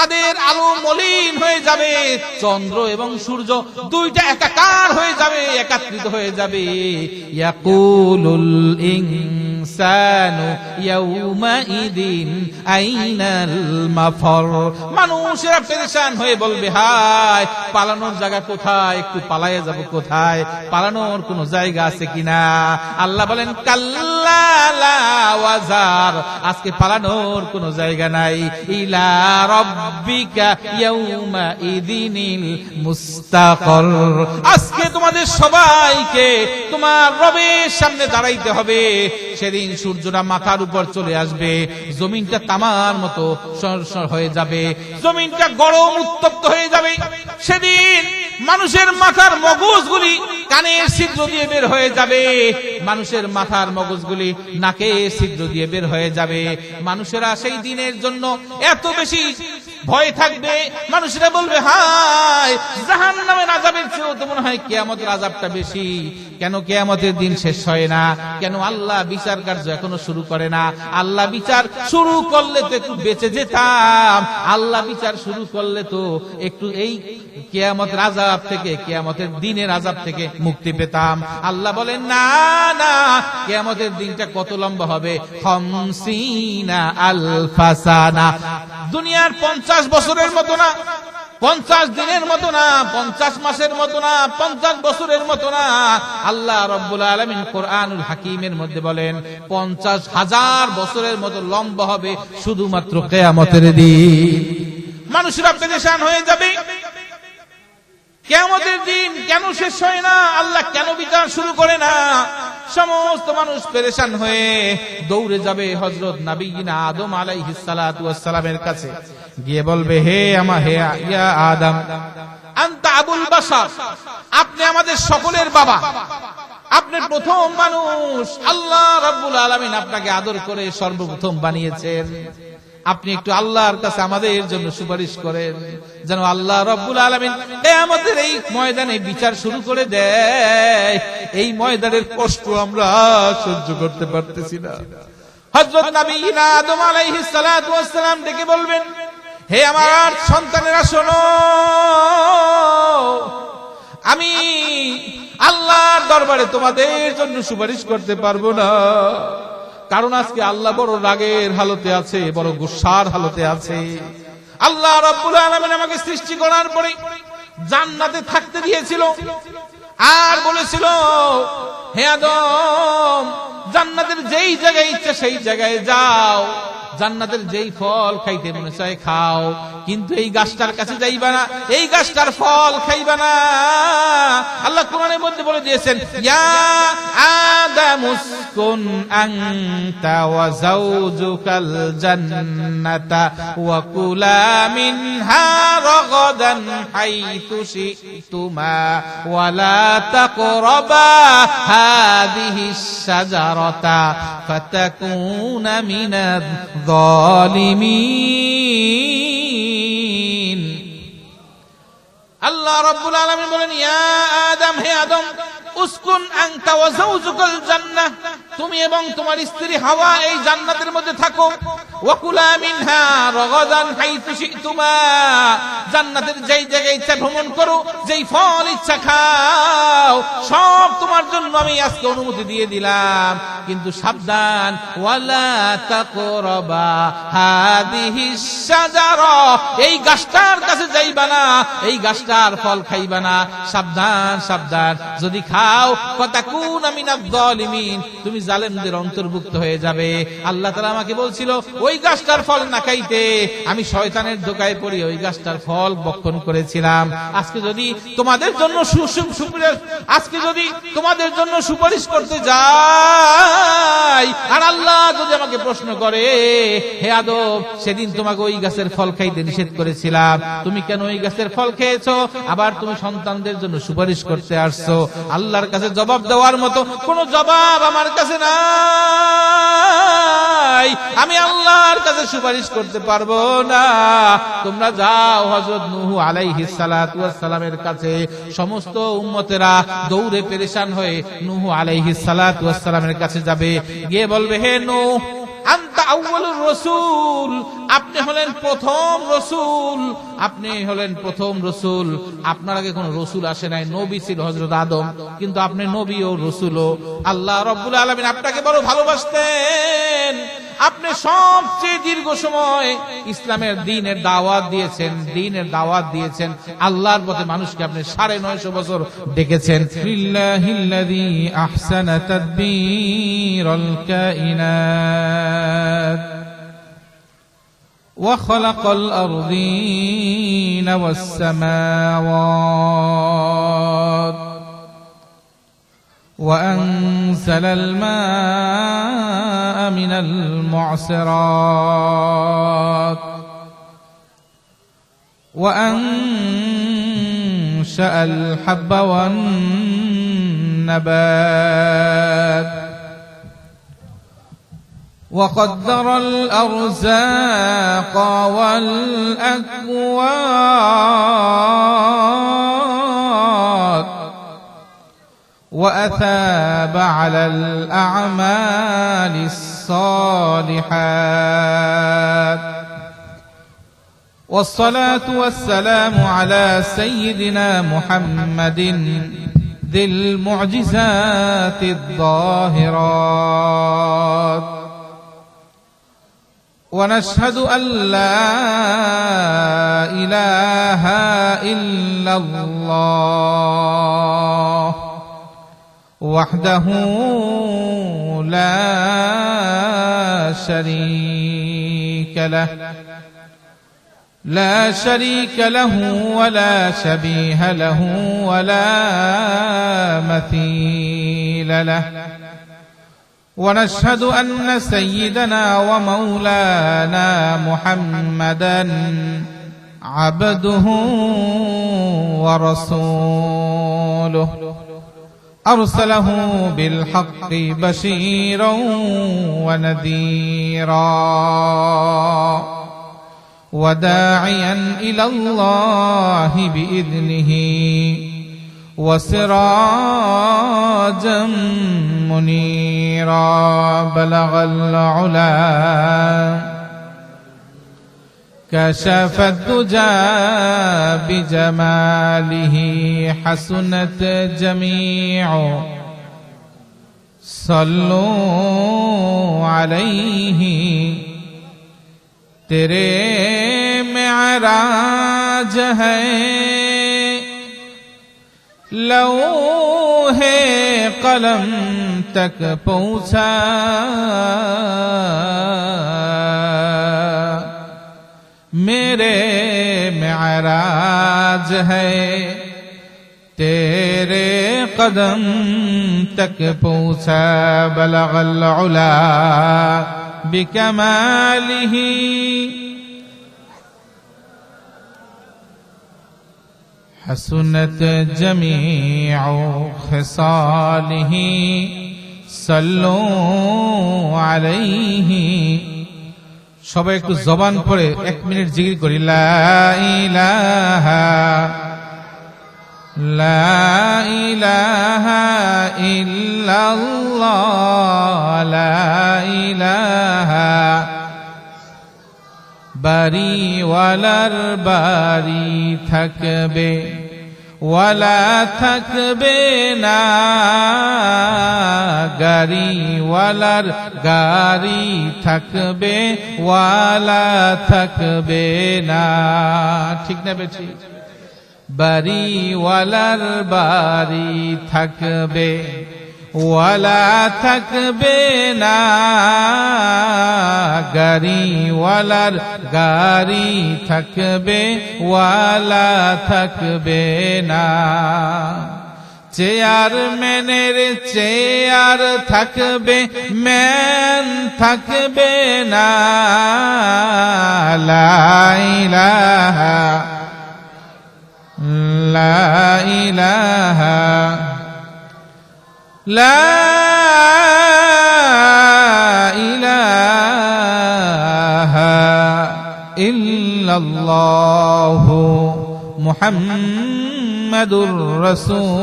তাদের আলো মলিন হয়ে যাবে, চন্দ্র এবং সূর্য দুইটা একাকার হয়ে যাবে, একত্রিত হয়ে যাবে। ইয়াকুলুল ইনসানু ইয়াউমাইদিন আইনাল মাফর, মানুষেরা পেরেশান হয়ে বলবে হায় পালানোর জায়গা কোথায়, একটু পালায়ে যাব কোথায়, পালানোর কোন জায়গা আছে কিনা। আল্লাহ বলেন কাল্লা লা ওয়াজার, আজকে পালানোর কোন জায়গা নাই। ইলা রাব্বিকা ইয়াউমাইদিনিল মুস্তাকর, আজকে তোমাদের সবাইকে তোমার রবের সামনে দাঁড়াইতে হবে। সেদিন সূর্যটা মাথার উপর চলে আসবে, জমিনটা তামার মতো সরসর হয়ে যাবে, জমিনটা গরম উত্তপ্ত হয়ে যাবে। সেদিন মানুষের মাথার মগজগুলি কানের ছিদ্র দিয়ে বের হয়ে যাবে, মানুষের মাথার মগজগুলি নাকের ছিদ্র দিয়ে বের হয়ে যাবে। মানুষেরা সেই দিনের জন্য এত বেশি ভয় থাকবে, মানুষেরা বলবে হায় জাহান্নামের আযাবের চেয়েও তো মনে হয় কিয়ামতের আযাবটা বেশি। কেন কিয়ামতের দিন শেষ হয় না? কেন আল্লাহ বিচার কার্য এখনো শুরু করে না? আল্লাহ বিচার শুরু করলে তো একটু বেঁচে যেতাম, আল্লাহ বিচার শুরু করলে তো একটু এই কিয়ামতের আযাব থেকে, কিয়ামতের দিনের আযাব থেকে মুক্তি পেতাম। আল্লাহ বলেন না না, কিয়ামতের দিনটা কত লম্বা হবে, 50 আলফা সানা, দুনিয়ার 50 বছরের মতো না, 50 দিনের মতো না, 50 মাসের মতো না, 50 বছরের মতো না। আল্লাহ রাব্বুল আলামিন কোরআনুল হাকিমের মধ্যে বলেন 50,000 বছরের মতো লম্বা হবে শুধুমাত্র কিয়ামতের দিন। মানুষরা পেরেশান হয়ে যাবে, কিয়ামতের দিন কেন শেষ হয় না, আল্লাহ কেন বিচার শুরু করে না। সমস্ত মানুষ পেরেশান হয়ে দৌড়ে যাবে হযরত নবীনা আদম আলাইহিস সালাতু ওয়াস সালামের কাছে, গিয়ে বলবে হে ইয়া আদম আনতা আবুল বাশার, আপনি আমাদের সকলের বাবা, আপনি প্রথম মানুষ, আল্লাহ রাব্বুল আলামিন আপনাকে আদর করে সর্বপ্রথম বানিয়েছেন। আপনি একটু আল্লাহর কাছে আমাদের জন্য সুপারিশ করেন, যেন আল্লাহ রাব্বুল আলামিন কিয়ামতের এই ময়দানে বিচার শুরু করে দেয়। এই ময়দানের কষ্ট আমরা সহ্য করতে পারতেছি না। হযরত নবীনা আদম আলাইহিস সালাতু ওয়াস সালাম ডেকে বলবেন হে আমার সন্তানেরা শোনো, আমি আল্লাহর দরবারে তোমাদের জন্য সুপারিশ করতে পারবো না, কারণ আজকে আল্লাহ বড় রাগের হালতে আছে, বড় গুসার হালতে আছে। আল্লাহ রাব্বুল আলামিন আমাকে সৃষ্টি করার পরে জান্নাতে থাকতে দিয়েছিল আর বলেছিল হে আদম জান্নাতের যেই জায়গায় ইচ্ছা সেই জায়গায় যাও, জান্নাতের যেই ফল খাইতে মনে চায় খাও, কিন্তু এই গাছটার কাছে যাইবা না, এই গাছটার ফল খাইবা না। আল্লাহ কোরআনের মধ্যে বলে দিয়েছেন ইয়া আদামুসকুন আনতা ওয়া যাওজুকাল জান্নাতা ওয়া কুলা মিনহা রাগাদান হাইতু শিতুমা ওয়া লা তাকরাবা হাযিহিস শাজারাতা ফাতাকুনা মিনাদ যালিমিন। আল্লাহ রাব্বুল আলামিন বলেন ইয়া আদম, হে আদম, উসকুন আনতা ওয়া যাওজুকাল জান্নাহ, তুমি এবং তোমার স্ত্রী হাওয়া এই জান্নাতের মধ্যে থাকো। ওয়া কুলা মিনহা রাগাদান হাইতু শিতুমা, জান্নাতের যেই জায়গায় ইচ্ছা ভ্রমণ করো, যেই ফল ইচ্ছা খাও, সব তোমার জন্য আমি আজকে অনুমতি দিয়ে দিলাম, কিন্তু সাবধান ওয়ালা তাকরাবা হাযিহিস শাজারা, এই গাছটার কাছে যাইবা না, এই গাছটার ফল খাইবা না, সাবধান সাবধান, যদি খাও ফাতাকুনা মিনাজ যালিমিন, তুমি জালেমদের অন্তর্ভুক্ত হয়ে যাবে। আল্লাহ তাআলা আমাকে বলছিল ওই গাছটার ফল না খাইতে, আমি শয়তানের ধোঁকায় পড়ে ওই গাছটার ফল ভক্ষণ করেছিলাম। আজকে যদি তোমাদের জন্য সুপারিশ করতে যাই আর আল্লাহ যদি আমাকে প্রশ্ন করে হে আদম সেদিন তোমাকে ওই গাছের ফল খাইতে নিষেধ করেছিলাম, তুমি কেন ওই গাছের ফল খেয়েছো, আবার তুমি সন্তানদের জন্য সুপারিশ করতে আসছো, আল্লাহর কাছে জবাব দেওয়ার মতো কোন জবাব আমার কাছে নাই, আমি আল্লাহর কাছে সুপারিশ করতে পারবো না। তোমরা যাও হযরত নূহ আলাইহিস সালাতু ওয়াস সালামের কাছে। সমস্ত উম্মতেরা দৌড়ে পেরেশান হয়ে নূহ আলাইহিস সালাতু ওয়াস সালামের কাছে যাবে, গিয়ে বলবে হে নূহ আনতা আউয়ালুর রাসূল, আপনি হলেন প্রথম রাসূল, আপনি হলেন প্রথম রাসূল। আপনার আগে কোনো রাসূল আসে নাই, নবী ছিল হযরত আদম, কিন্তু আপনি নবী ও রাসূলও। আল্লাহ রাব্বুল আলামিন আপনাকে বড় ভালোবাসতেন। আপনি সবচেয়ে দীর্ঘ সময় ইসলামের দ্বীনের দাওয়াত দিয়েছেন, আল্লাহর পথে মানুষকে আপনি 950 বছর ডেকেছেন। লিল্লাহিল্লাযী আহসানা তাদবীরাল কায়িনাত ওয়া খালাকাল আরদিনা ওয়াস সামাওয়াত وأنزل الماء من المعصرات وأنشأ الحب والنبات وقدر الأرزاق والأكوات وأثاب على الأعمال الصالحات والصلاة والسلام على سيدنا محمد ذي المعجزات الظاهرات ونشهد أن لا إله إلا الله وحده لا شريك له ولا شبيه له ولا مثيل له ونشهد أن سيدنا ومولانا محمدا عبده ورسوله أرسله بالحق بشيرا ونذيرا وداعيا إلى الله بإذنه وسراجا منيرا بلغ العلا كشف الدجى بجماله حسنت جميع صلوا عليه तेरे मेराज है लौहे कलम तक पहुंचा मेरे मेराज है तेरे कदम तक पहुंचा बलगल उला بكماله حسنت جميع خصاله صلوا عليه সবাই একটু জবান পড়ে 1 মিনিট জিকির করি লা ইলাহা ইল্লাল্লাহ লা ইলাহা বাড়ি ওয়ালার বাড়ি থাকবে ওয়ালা থাকবে না গাড়ি ওয়ালার গাড়ি থাকবে ওয়ালা থাকবে না ঠিক না বেঠি বাড়ি ওয়ালার বাড়ি থাকবে ওয়ালা থাকবে না গাড়ি ওয়ালার গাড়ি থাকবে ওয়ালা থাকবে না চেয়ারম্যানের চেয়ার থাকবে ম্যান থাকবে না লা ইলাহা লা ইলাহা লা ইলাহা ইল্লাল্লাহু মুহাম্মাদুর রাসূলুল্লাহ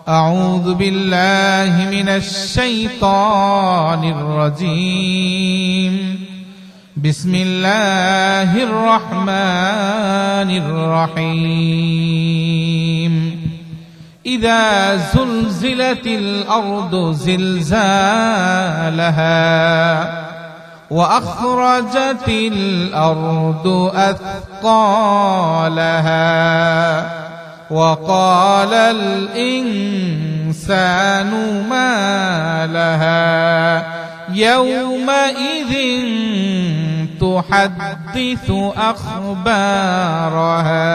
أعوذ بالله من الشيطان الرجيم بسم الله الرحمن الرحيم إذا زلزلت الأرض زلزالها وأخرجت الأرض أثقالها وقال الإنسان ما لها يومئذ تحدث أخبارها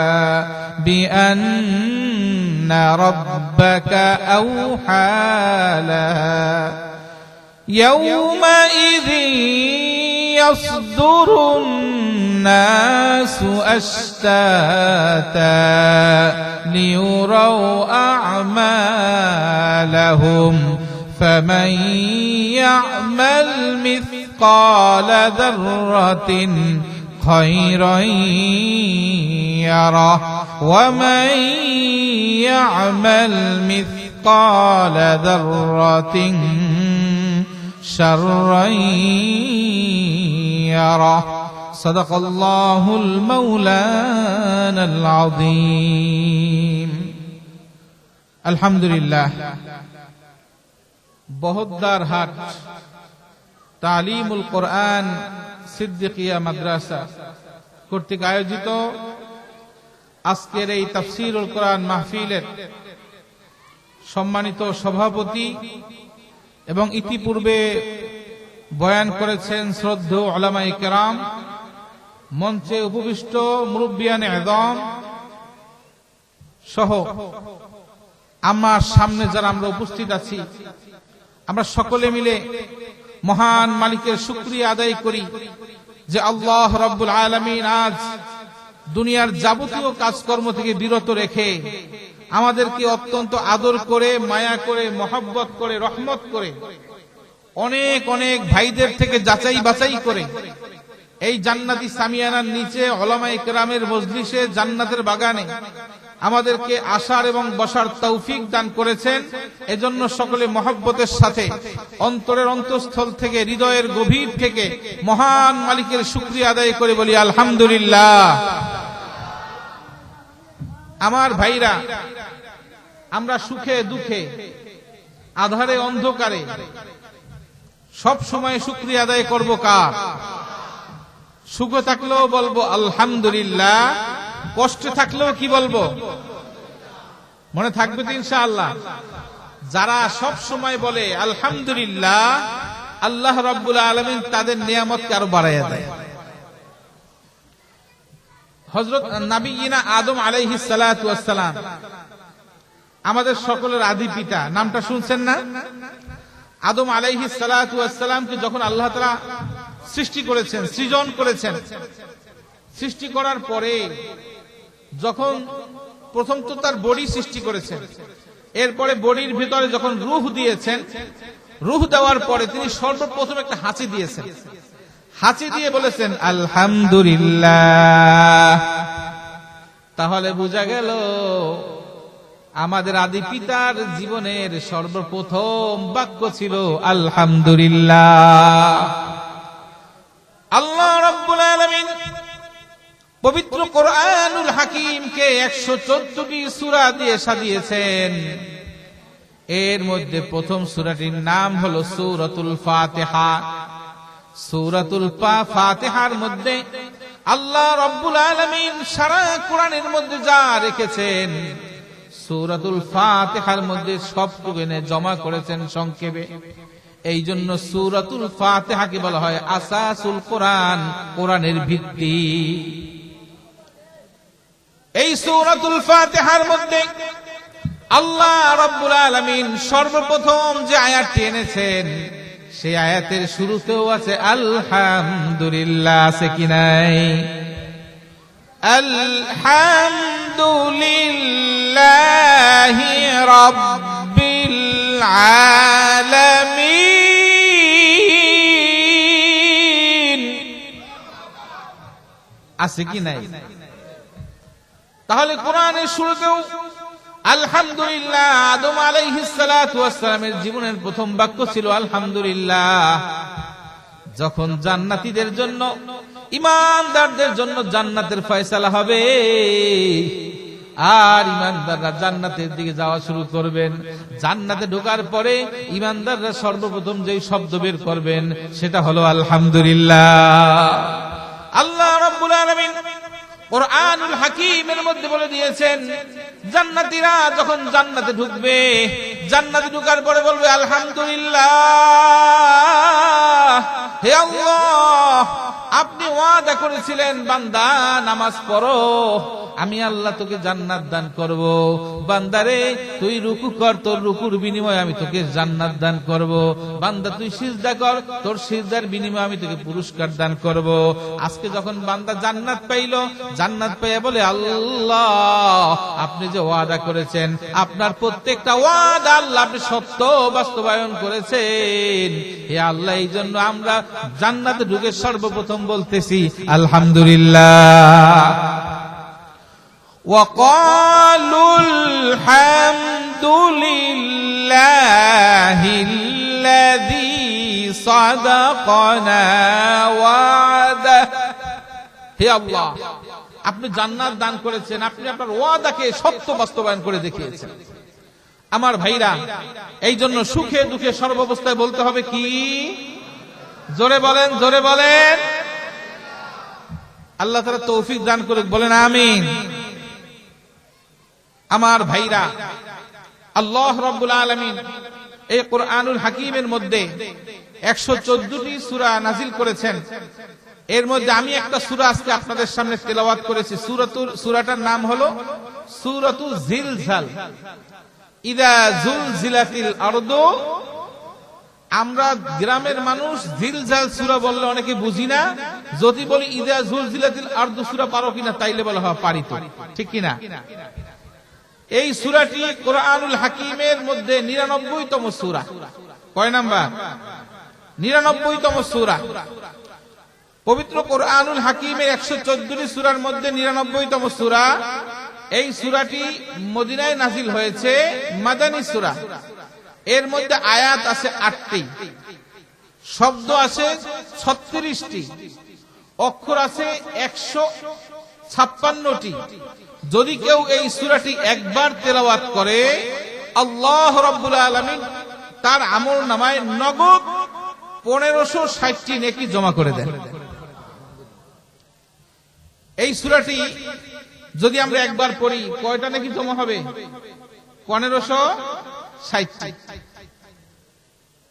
بأن ربك أوحى لها يومئذ يصدر الناس أشتاتا ليروا أعمالهم فمن يعمل مثقال ذرة خيرا يره ومن يعمل مثقال ذرة شرا يره صدق الله المولانا العظيم الحمد لله বহদ্দার হাট তালিমুল কোরআন সিদ্দিকিয়া মাদ্রাসা কর্তৃক আয়োজিত আজকের এই তাফসীরুল কোরআন মাহফিলের সম্মানিত সভাপতি এবং ইতিপূর্বে বয়ান করেছেন শ্রদ্ধেয় উলামায়ে কেরাম, মঞ্চে উপবিষ্ট মুরব্বিয়ানে আযম সহ আমার সামনে যারা আমরা উপস্থিত আছি, আমরা সকলে মিলে মহান মালিকের শুকরিয়া আদায় করি যে আল্লাহ রাব্বুল আলামিন আজ দুনিয়ার যাবতীয় কাজকর্ম থেকে বিরত রেখে আমাদেরকে অত্যন্ত আদর করে, মায়া করে, মহব্বত করে, রহমত করে, অনেক অনেক ভাইদের থেকে যাচাই বাছাই করে এই জান্নাতি সামিয়ানার নিচে উলামায়ে কেরামের মজলিসে জান্নাতের বাগানে আমাদেরকে আসার এবং বসার তৌফিক দান করেছেন। এজন্য সকলে মহব্বতের সাথে অন্তরের অন্তঃস্থল থেকে, হৃদয়ের গভীর থেকে মহান মালিকের শুকরিয়া আদায় করে বলি আলহামদুলিল্লাহ। আমার ভাইরা, আমরা সুখে দুঃখে, আধারে অন্ধকারে সব সময় শুকরিয়া আদায় করব কার? সুখে থাকলেও বলবো আলহামদুলিল্লাহ, কষ্টে থাকলেও কি বলবো? মনে থাকবে তো ইনশাআল্লাহ। যারা সব সময় বলে আলহামদুলিল্লাহ, আল্লাহ রাব্বুল আলামিন তাদের নিয়ামতকে আরো বাড়াইয়া দেয়। হযরত নবিয়িনা আদম আলাইহিস সালাতু ওয়াস সালাম, আমাদের সকলের আদি পিতা, নামটা শুনছেন না? আদম আলাইহিস সালাতু ওয়াস সালামকে যখন আল্লাহ তাআলা সৃষ্টি করেছেন, সৃজন করেছেন, সৃষ্টি করার পরে যখন প্রথম তো তার বডি সৃষ্টি করেছেন, এরপরে বডির ভিতরে যখন রূহ দিয়েছেন, রূহ দেওয়ার পরে তিনি সর্বপ্রথম একটা হাঁচি দিয়েছেন। হাঁচি দিয়ে বলেছেন আলহামদুলিল্লাহ। তাহলে বোঝা গেল আমাদের আদি পিতার জীবনের সর্বপ্রথম বাক্য ছিল আলহামদুলিল্লাহ। আল্লাহ রাব্বুল আলামিন পবিত্র কোরআনুল হাকিমকে 114টি সূরা দিয়ে সাজিয়েছেন। এর মধ্যে প্রথম সূরাটির নাম হলো সূরাতুল ফাতিহা। সূরাতুল ফাতিহার মধ্যে আল্লাহ রাব্বুল আলামিন সারা কোরআনের মধ্যে যা রেখেছেন, সূরাতুল ফাতিহার মধ্যে সবটুকু এনে জমা করেছেন সংক্ষেপে। এই জন্য সূরাতুল ফাতিহাকে বলা হয় আসাসুল কোরআন, কোরআনের ভিত্তি। এই সূরাতুল ফাতিহার মধ্যে আল্লাহ রাব্বুল আলামিন সর্বপ্রথম যে আয়াতটি এনেছেন, সেই আয়াতের শুরুতেও আছে আলহামদুলিল্লাহ, আছে কি নাই? আলহামদুলিল্লাহি রাব্বিল আলামিন, আছে কি নাই? তাহলে কোরআনের শুরুতেও আলহামদুলিল্লাহ। আদম আলাইহিস সালাতু ওয়াস সালামের জীবনের প্রথম বাক্য ছিল আলহামদুলিল্লাহ। যখন জান্নাতীদের জন্য, ঈমানদারদের জন্য জান্নাতের ফয়সালা হবে আর ঈমানদাররা জান্নাতের দিকে যাওয়া শুরু করবেন, জান্নাতে ঢোকার পরে ঈমানদাররা সর্বপ্রথম যেই শব্দ বের করবেন সেটা হলো আলহামদুলিল্লাহ। আল্লাহ রাব্বুল আলামিন কুরআনুল হাকীমের মধ্যে বলে দিয়েছেন, জান্নাতীরা যখন জান্নাতে ঢুকবে, জান্নাতে ঢোকার পরে বলবে আলহামদুলিল্লাহ, হে আল্লাহ আপনি ওয়াদা করেছিলেন বান্দা নামাজ পড়ো, আমি আল্লাহ তোকে জান্নাত দান করব। বান্দারে তুই রুকু কর, তোর রুকুর বিনিময়ে আমি তোকে জান্নাত দান করব। বান্দা তুই সিজদা কর, তোর সিজদার বিনিময়ে আমি তোকে পুরস্কার দান করব। আজকে যখন বান্দা জান্নাত পাইল, জান্নাত পেয়ে বলে আল্লাহ আপনি যে ওয়াদা করেছেন, আপনার প্রত্যেকটা ওয়াদা আল্লাহ আপনি সত্য বাস্তবায়ন করেছেন। হে আল্লাহ, এই জন্য আমরা জান্নাতে ঢুকে সর্বপ্রথম বলতেছি আলহামদুলিল্লাহ। وقالوا الحمد لله الذي صدقنا وعده। হে আল্লাহ, আপনি জান্নাত দান করেছেন, আপনি আপনার ওয়াদাকে সত্য বাস্তবায়ন করে দেখিয়েছেন। আমার ভাইরা, এই জন্য সুখে দুঃখে সর্বাবস্থায় বলতে হবে কি? জোরে বলেন, জোরে বলেন। আল্লাহ তাআলা তৌফিক দান করুক, বলেন আমিন। আমার ভাইরা, আল্লাহ রাব্বুল আলামিন এই কুরআনুল হাকীমের মধ্যে 114টি সূরা নাযিল করেছেন। এর মধ্যে আমি একটা সূরা আজকে আপনাদের সামনে তেলাওয়াত করেছি। সূরাটার নাম হলো সূরাতু জিলজাল। ইযা জুলজিলাতিল আরদু। আমরা গ্রামের মানুষ জিলজাল সূরা বললে অনেকে বুঝি না। যদি বলি ইযা জুলজিলাতিল আরদু সূরা পারো কিনা, তাইলে বলা হয় পারি তো, ঠিক কিনা? এই সূরাটি কুরআনুল হাকীমের মধ্যে 99তম সূরা। কয় নাম্বার? 99তম সূরা। পবিত্র কুরআনুল হাকীমের 114টি সূরার মধ্যে 99তম সূরা। এই সূরাটি মদিনায় নাযিল হয়েছে, মাদানী সূরা। এর মধ্যে আয়াত আছে 8টি, শব্দ আছে 36টি, অক্ষর আছে 156টি। যদি কেউ এই সূরাটি একবার তেলাওয়াত করে, আল্লাহ রাব্বুল আলামিন তার আমলনামায় নগদ 1560টি নেকি জমা করে দেন। এই সূরাটি যদি আমরা একবার পড়ি, কয়টা নেকি জমা হবে? 1560টি।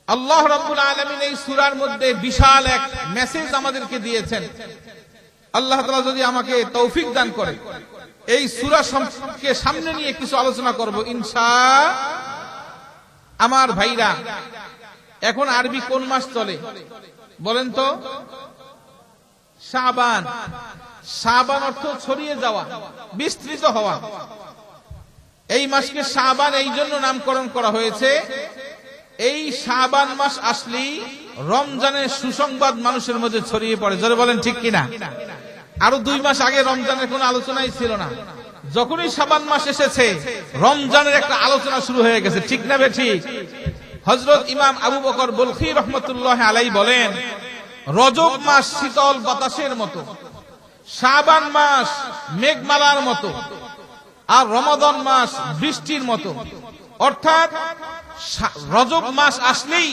আল্লাহ রাব্বুল আলামিন এই সূরার মধ্যে বিশাল এক মেসেজ আমাদেরকে দিয়েছেন। আল্লাহ তাআলা যদি আমাকে তৌফিক দান করে, এই সূরা সম্পর্কে সামনে নিয়ে কিছু আলোচনা করব ইনশাআল্লাহ। আমার ভাইরা, এখন আরবি কোন মাস চলে বলেন তো? শাবান। শাবান অর্থ ছড়িয়ে যাওয়া, বিস্তৃত হওয়া। এই মাসকে শাবান এই জন্য নামকরণ করা হয়েছে, এই শাবান মাস আসলেই রমজানের সুসংবাদ মানুষের মধ্যে ছড়িয়ে পড়ে। জোরে বলেন ঠিক কিনা? আরো 2 মাস আগে রমজানের কোনো আলোচনাই ছিল না। যখনই শাবান মাস এসেছে, রমজানের একটা আলোচনা শুরু হয়ে গেছে, ঠিক না বেঠিক? হযরত ইমাম আবু বকর বলখী রাহমাতুল্লাহি আলাইহি বলেন, রজব মাস শীতল বাতাসের মতো, শাবান মাস মেঘমালার মতো, আর রমাদান মাস বৃষ্টির মতো। অর্থাৎ রজব মাস আসলেই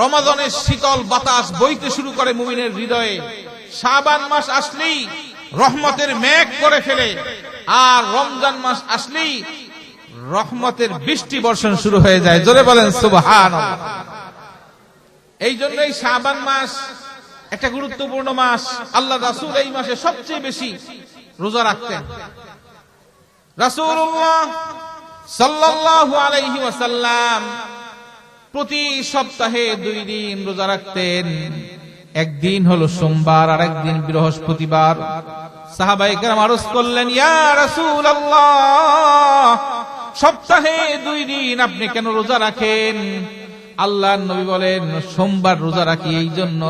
রমাদানের শীতল বাতাস বইতে শুরু করে মুমিনের হৃদয়ে। শাবান মাস আসলেই রহমতের মেঘ করে ফেলে, আর রমজান মাস আসলেই রহমতের বৃষ্টি বর্ষণ শুরু হয়ে যায়। জোরে বলেন সুবহানাল্লাহ। এই জন্যই শাবান মাস একটা গুরুত্বপূর্ণ মাস। আল্লাহ রাসূল এই মাসে সবচেয়ে বেশি রোজা রাখতেন। রাসূলুল্লাহ সাল্লাল্লাহু আলাইহি ওয়াসাল্লাম প্রতি সপ্তাহে 2 দিন রোজা রাখতেন। একদিন হলো সোমবার, আর একদিন বৃহস্পতিবার। সাহাবায়ে কেরাম আরজ করলেন, ইয়া রাসূলুল্লাহ, সপ্তাহে 2 দিন আপনি কেন রোজা রাখেন? আল্লাহর নবী বলেন, সোমবার রোজা রাখি এই জন্য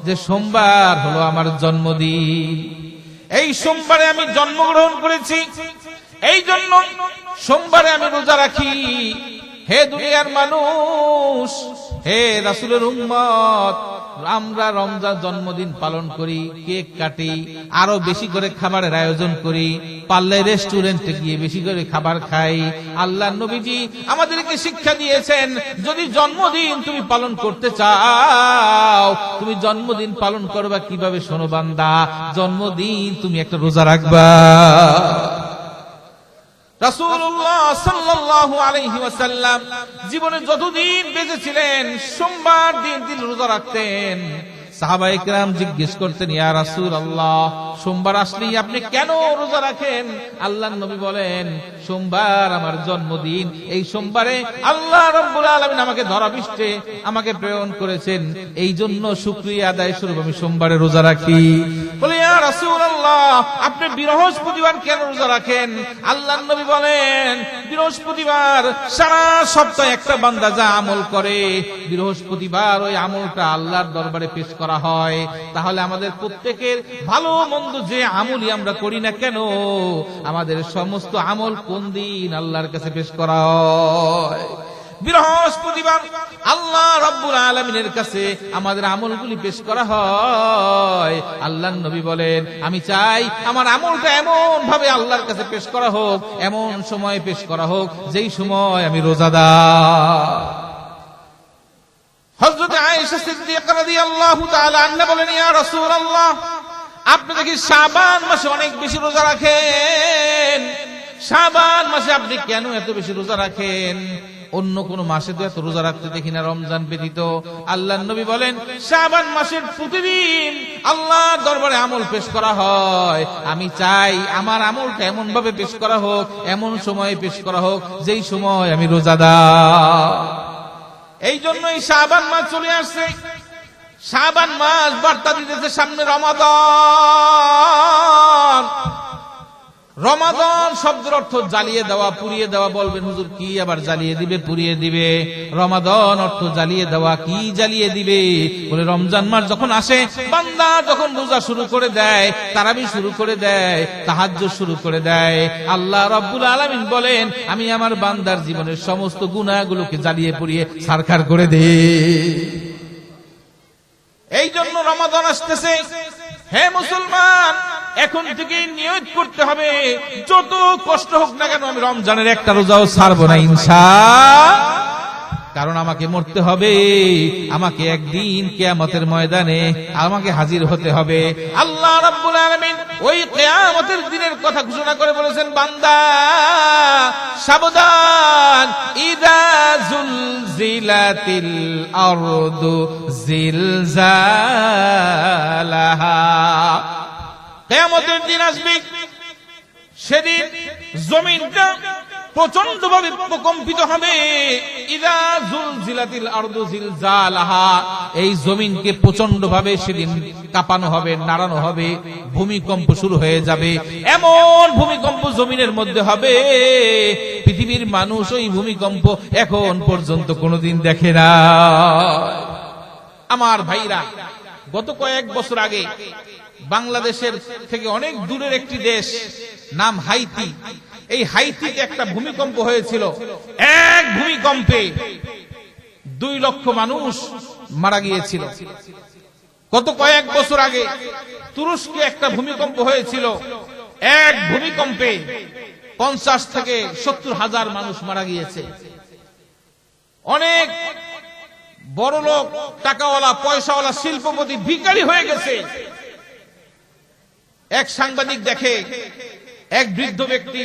যে সোমবার হলো আমার জন্মদিন। এই সোমবারে আমি জন্মগ্রহণ করেছি, এই জন্য সোমবারে আমি রোজা রাখি। হে দুনিয়ার মানুষ, হে রাসূলের উম্মত, আমরা রমজান জন্মদিন পালন করি, কেক কাটি, আরো বেশি করে খাবারের আয়োজন করি, পারলে রেস্টুরেন্টে গিয়ে বেশি করে খাবার খাই। আল্লাহর নবীজি আমাদেরকে শিক্ষা দিয়েছেন, যদি জন্মদিন তুমি পালন করতে চাও, তুমি জন্মদিন পালন করবা কিভাবে শোনো বান্দা, জন্মদিন তুমি একটা রোজা রাখবা। রাসূলুল্লাহ সাল্লাল্লাহু আলাইহি ওয়াসাল্লাম জীবনে যতদিন বেঁচে ছিলেন সোমবার দিন তিনি রোজা রাখতেন। সাহাবায়ে কেরাম জিজ্ঞেস করতেন, ইয়া রাসূলুল্লাহ, সোমবার আসলেই আপনি কেন রোজা রাখেন? আল্লাহর নবী বলেন, সোমবার আমার জন্মদিন, এই সোমবারে আল্লাহ রাব্বুল আলামিন আমাকে ধরাপৃষ্ঠে আমাকে প্রেরণ করেছেন, এই জন্য শুকরিয়া আদায় স্বরূপ আমি সোমবারে রোজা রাখি। বলে, ইয়া রাসূলুল্লাহ, আপনি বৃহস্পতিবার কেন রোজা রাখেন? আল্লাহর নবী বলেন, বৃহস্পতিবার সারা সপ্তাহে একটা বান্দা যা আমল করে, বৃহস্পতিবার ওই আমলটা আল্লাহর দরবারে পেশ করা হয়। তাহলে আমাদের প্রত্যেকের ভালো মন্দ যে আমলই আমরা করি না কেন, আমাদের সমস্ত আমল কোন দিন আল্লাহর কাছে পেশ করা হয়? বৃহস্পতিবার আল্লাহ রাব্বুল আলামিনের কাছে আমাদের আমলগুলি পেশ করা হয়। আল্লাহর নবী বলেন, আমি চাই আমার আমলটা এমন ভাবে আল্লাহর কাছে পেশ করা হোক, এমন সময় পেশ করা হোক যেই সময় আমি রোজাদার। হযরত আয়েশা সিদ্দিকা রাদিয়াল্লাহু তাআলা আনহা বলেন, ইয়া রাসূলুল্লাহ, আপনি দেখি শাবান মাসে অনেক বেশি রোজা রাখেন, শাবান মাসে আপনি কেন এত বেশি রোজা রাখেন? অন্য কোন মাসে তো এত রোজা রাখতে দেখি না রমজান ব্যতীত। আল্লাহর নবী বলেন, শাবান মাসের প্রতিদিন আল্লাহর দরবারে আমল পেশ করা হয়, আমি চাই আমার আমলটা এমন ভাবে পেশ করা হোক, এমন সময়ে পেশ করা হোক যেই সময় আমি রোজাদার। এই জন্যই শাবান মাস চলে আসছে। শাবান মাস বার্তা দিতেছে সামনে রমাদান। রমাদান শব্দের অর্থ জ্বালিয়ে দেওয়া, পুড়িয়ে দেওয়া। বলবেন, হুজুর কি আবার জ্বালিয়ে দিবে, পুড়িয়ে দিবে? রমাদান অর্থ জ্বালিয়ে দেওয়া। কি জ্বালিয়ে দিবে? বলে, রমজান মাস যখন আসে, বান্দা যখন রোজা শুরু করে দেয়, তারাবি শুরু করে দেয়, তাহাজ্জুদ শুরু করে দেয়, আল্লাহ রাব্বুল আলামিন বলেন, আমি আমার বান্দার জীবনের সমস্ত গুনাহগুলোকে জ্বালিয়ে পুড়িয়ে ছারখার করে দেই। এই জন্য রমাদান আসতেছে। হে মুসলমান, এখন থেকে নিয়ত করতে হবে, যত কষ্ট হোক না কেন আমি রমজানের একটা রোজাও ছাড়বো না ইনশাআল্লাহ। কারণ আমাকে মরতে হবে, আমাকে একদিন কিয়ামতের ময়দানে আমাকে হাজির হতে হবে। আল্লাহ রাব্বুল আলামিন ওই কিয়ামতের দিনের কথা ঘোষণা করে বলেছেন, বান্দা সাবধান, ইযা জুলজিলাতিল আরদু জিলজালাহা। কিয়ামতের দিন আসবে, সেদিন জমিনটা প্রচন্ড ভাবে প্রকম্পিত হবে। ইযা জুলজিলাতিল আরদু জিলজালাহা, এই জমিনকে প্রচন্ড ভাবে সেদিন কাঁপানো হবে, নাড়ানো হবে, ভূমিকম্প শুরু হয়ে যাবে। এমন ভূমিকম্প জমিনের মধ্যে হবে, পৃথিবীর মানুষ ওই ভূমিকম্প এখন পর্যন্ত কোনোদিন দেখে না। আমার ভাইরা, গত কয়েক বছর আগে বাংলাদেশের থেকে অনেক দূরের একটি দেশ, নাম হাইতি, এই হাইতিতে একটা ভূমিকম্প হয়েছিল। এক ভূমিকম্পে 2 লক্ষ মানুষ মারা গিয়েছিল। গত কয়েক বছর আগে তুরস্কে একটা ভূমিকম্প হয়েছিল। এক ভূমিকম্পে 50 থেকে 70 হাজার মানুষ মারা গিয়েছে। অনেক বড় লোক, টাকাওয়ালা, পয়সাওয়ালা, শিল্পপতি ভিখারি হয়ে গেছে। এক সাংবাদিক দেখে এক বৃদ্ধ ব্যক্তি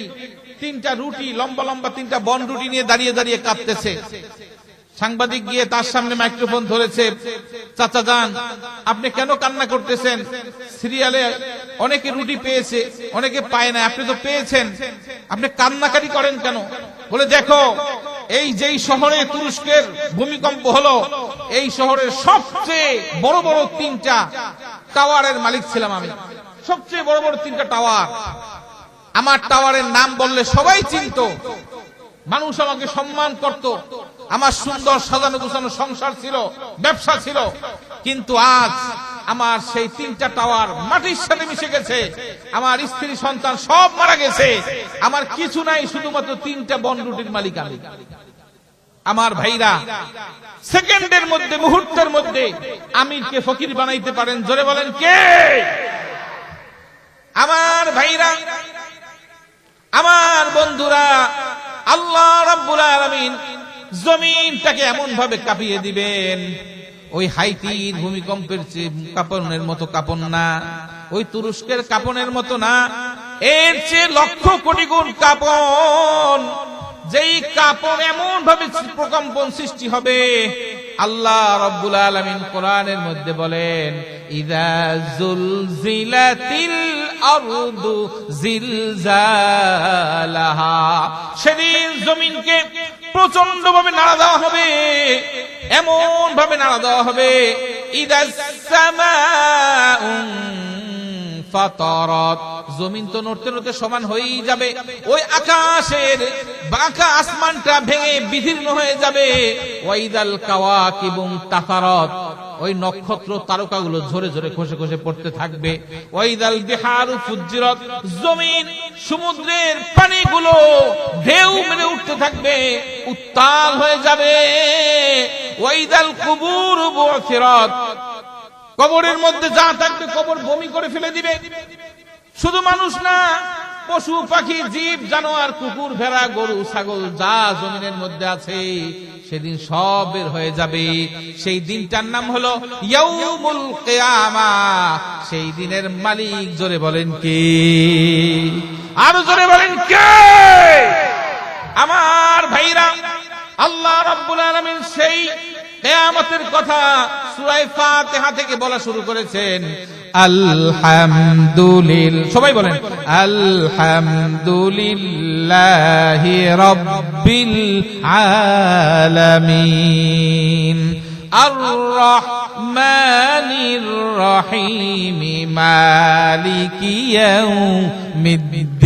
3টা রুটি, লম্বা লম্বা 3টা বন রুটি নিয়ে দাঁড়িয়ে দাঁড়িয়ে কাঁদতেছে। সাংবাদিক গিয়ে তার সামনে মাইক্রোফোন ধরেছে, চাচা যান, আপনি কেন কান্না করতেছেন? সিরিয়ালে অনেকে রুটি পেয়েছে, অনেকে পায় না, আপনি তো পেয়েছেন, আপনি কান্নাকাটি করেন কেন? বলে, দেখো, এই যেই শহরে তুরস্কের ভূমিকম্প হলো, এই শহরের সবচেয়ে বড় বড় 3টা টাওয়ারের মালিক ছিলাম আমি। সবচেয়ে বড় বড় 3টা টাওয়ার, আমার টাওয়ারের নাম বললে সবাই চিনতো। মানুষ আমাকে সম্মান করত, আমার সুন্দর সাজানো গোছানো সংসার ছিল, ব্যবসা ছিল। কিন্তু আজ আমার সেই 3টা টাওয়ার মাটির সাথে মিশে গেছে, আমার স্ত্রী সন্তান সব মারা গেছে, আমার কিছু নাই, শুধুমাত্র 3টা বনরুটির মালিক আমি। আমার ভাইরা, সেকেন্ডের মধ্যে, মুহূর্তের মধ্যে আমিরকে ফকির বানাইতে পারেন, জোরে বলেন কে? আমার ভাইরা, আমার বন্ধুরা, আল্লাহ রাব্বুল আলামিন জমিনটাকে এমন ভাবে কাঁপিয়ে দিবেন, ওই হাইতির ভূমিকম্পের কাঁপনের মতো কাঁপন না, ওই তুরস্কের কাঁপনের মতো না, এর চেয়ে লক্ষ কোটি গুণ কাঁপন। যেই কাঁপন এমন ভাবে প্রকম্পন সৃষ্টি হবে, আল্লাহ রাব্বুল আলামিন কোরআনের মধ্যে বলেন, ইযা জুলজিলাতিল আরদু জিলজালাহা, সেদিন জমিনকে প্রচন্ড ভাবে নাড়া দেওয়া হবে, এমন ভাবে নাড়া দেওয়া হবে, ইদাস সামাউ ফাতারাত, জমিন তো নড়তে নড়তে সমান হয়েই যাবে, ওই আকাশের বাঁকা আসমানটা ভেঙে বিদীর্ণ হয়ে যাবে। ওয়াইদাল কাওয়াকিবু তাফারাত, ওই নক্ষত্র তারকাগুলো ঝরে ঝরে খসে খসে পড়তে থাকবে। ওয়াইদাল বিহারু ফুজ্জিরাত, জমিন সমুদ্রের পানিগুলো ঢেউ মেরে উঠতে থাকবে, উত্তাল হয়ে যাবে। ওয়াইদাল কুবুরু বু'থিরাত, কবরের মধ্যে যা থাকবে কবর বমি করে ফেলে দিবে। শুধু মানুষ না, পশু পাখি জীব জানোয়ার, কুকুর ভেড়া গরু ছাগল যা জমিনের মধ্যে আছে, সেদিন সব বের হয়ে যাবে। সেই দিনটার নাম হলো ইয়াউমুল কিয়ামাহ। সেই দিনের মালিক জোরে বলেন কে? আরো জোরে বলেন কে? আমার ভাইরা, আল্লাহ রাব্বুল আলামিন সেই কিয়ামতের কথা সূরা ফাতিহা থেকে বলা শুরু করেছেন। আলহামদুলিল্লাহ, সবাই বলেন আলহামদুলিল্লাহি রাব্বিল আলামিন, আর রহমানির রহিম, মালিকি ইয়াউমিদ্দিন।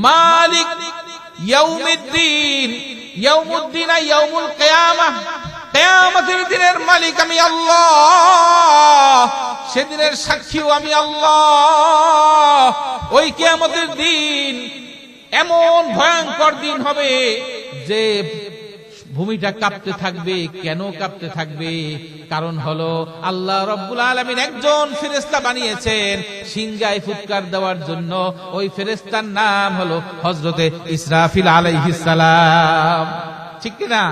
মালিক ইয়াউমিদ্দিন, ইয়াউমুদ্দিন ইয়াউমুল কিয়ামাহ, কিয়ামতের দিনের মালিক আমি আল্লাহ, সেদিনের সাক্ষীও আমি আল্লাহ। ওই কিয়ামতের দিন এমন ভয়ঙ্কর দিন হবে যে ভূমিটা কাঁপতে থাকবে। কেন কাঁপতে থাকবে? কারণ হলো আল্লাহ রাব্বুল আলামিন একজন ফেরেশতা বানিয়েছেন সিংহায় ফুৎকার দেওয়ার জন্য। ওই ফেরেশতার নাম হলো হযরতে ইসরাফিল আলাইহিস সালাম। ঠিক কি না?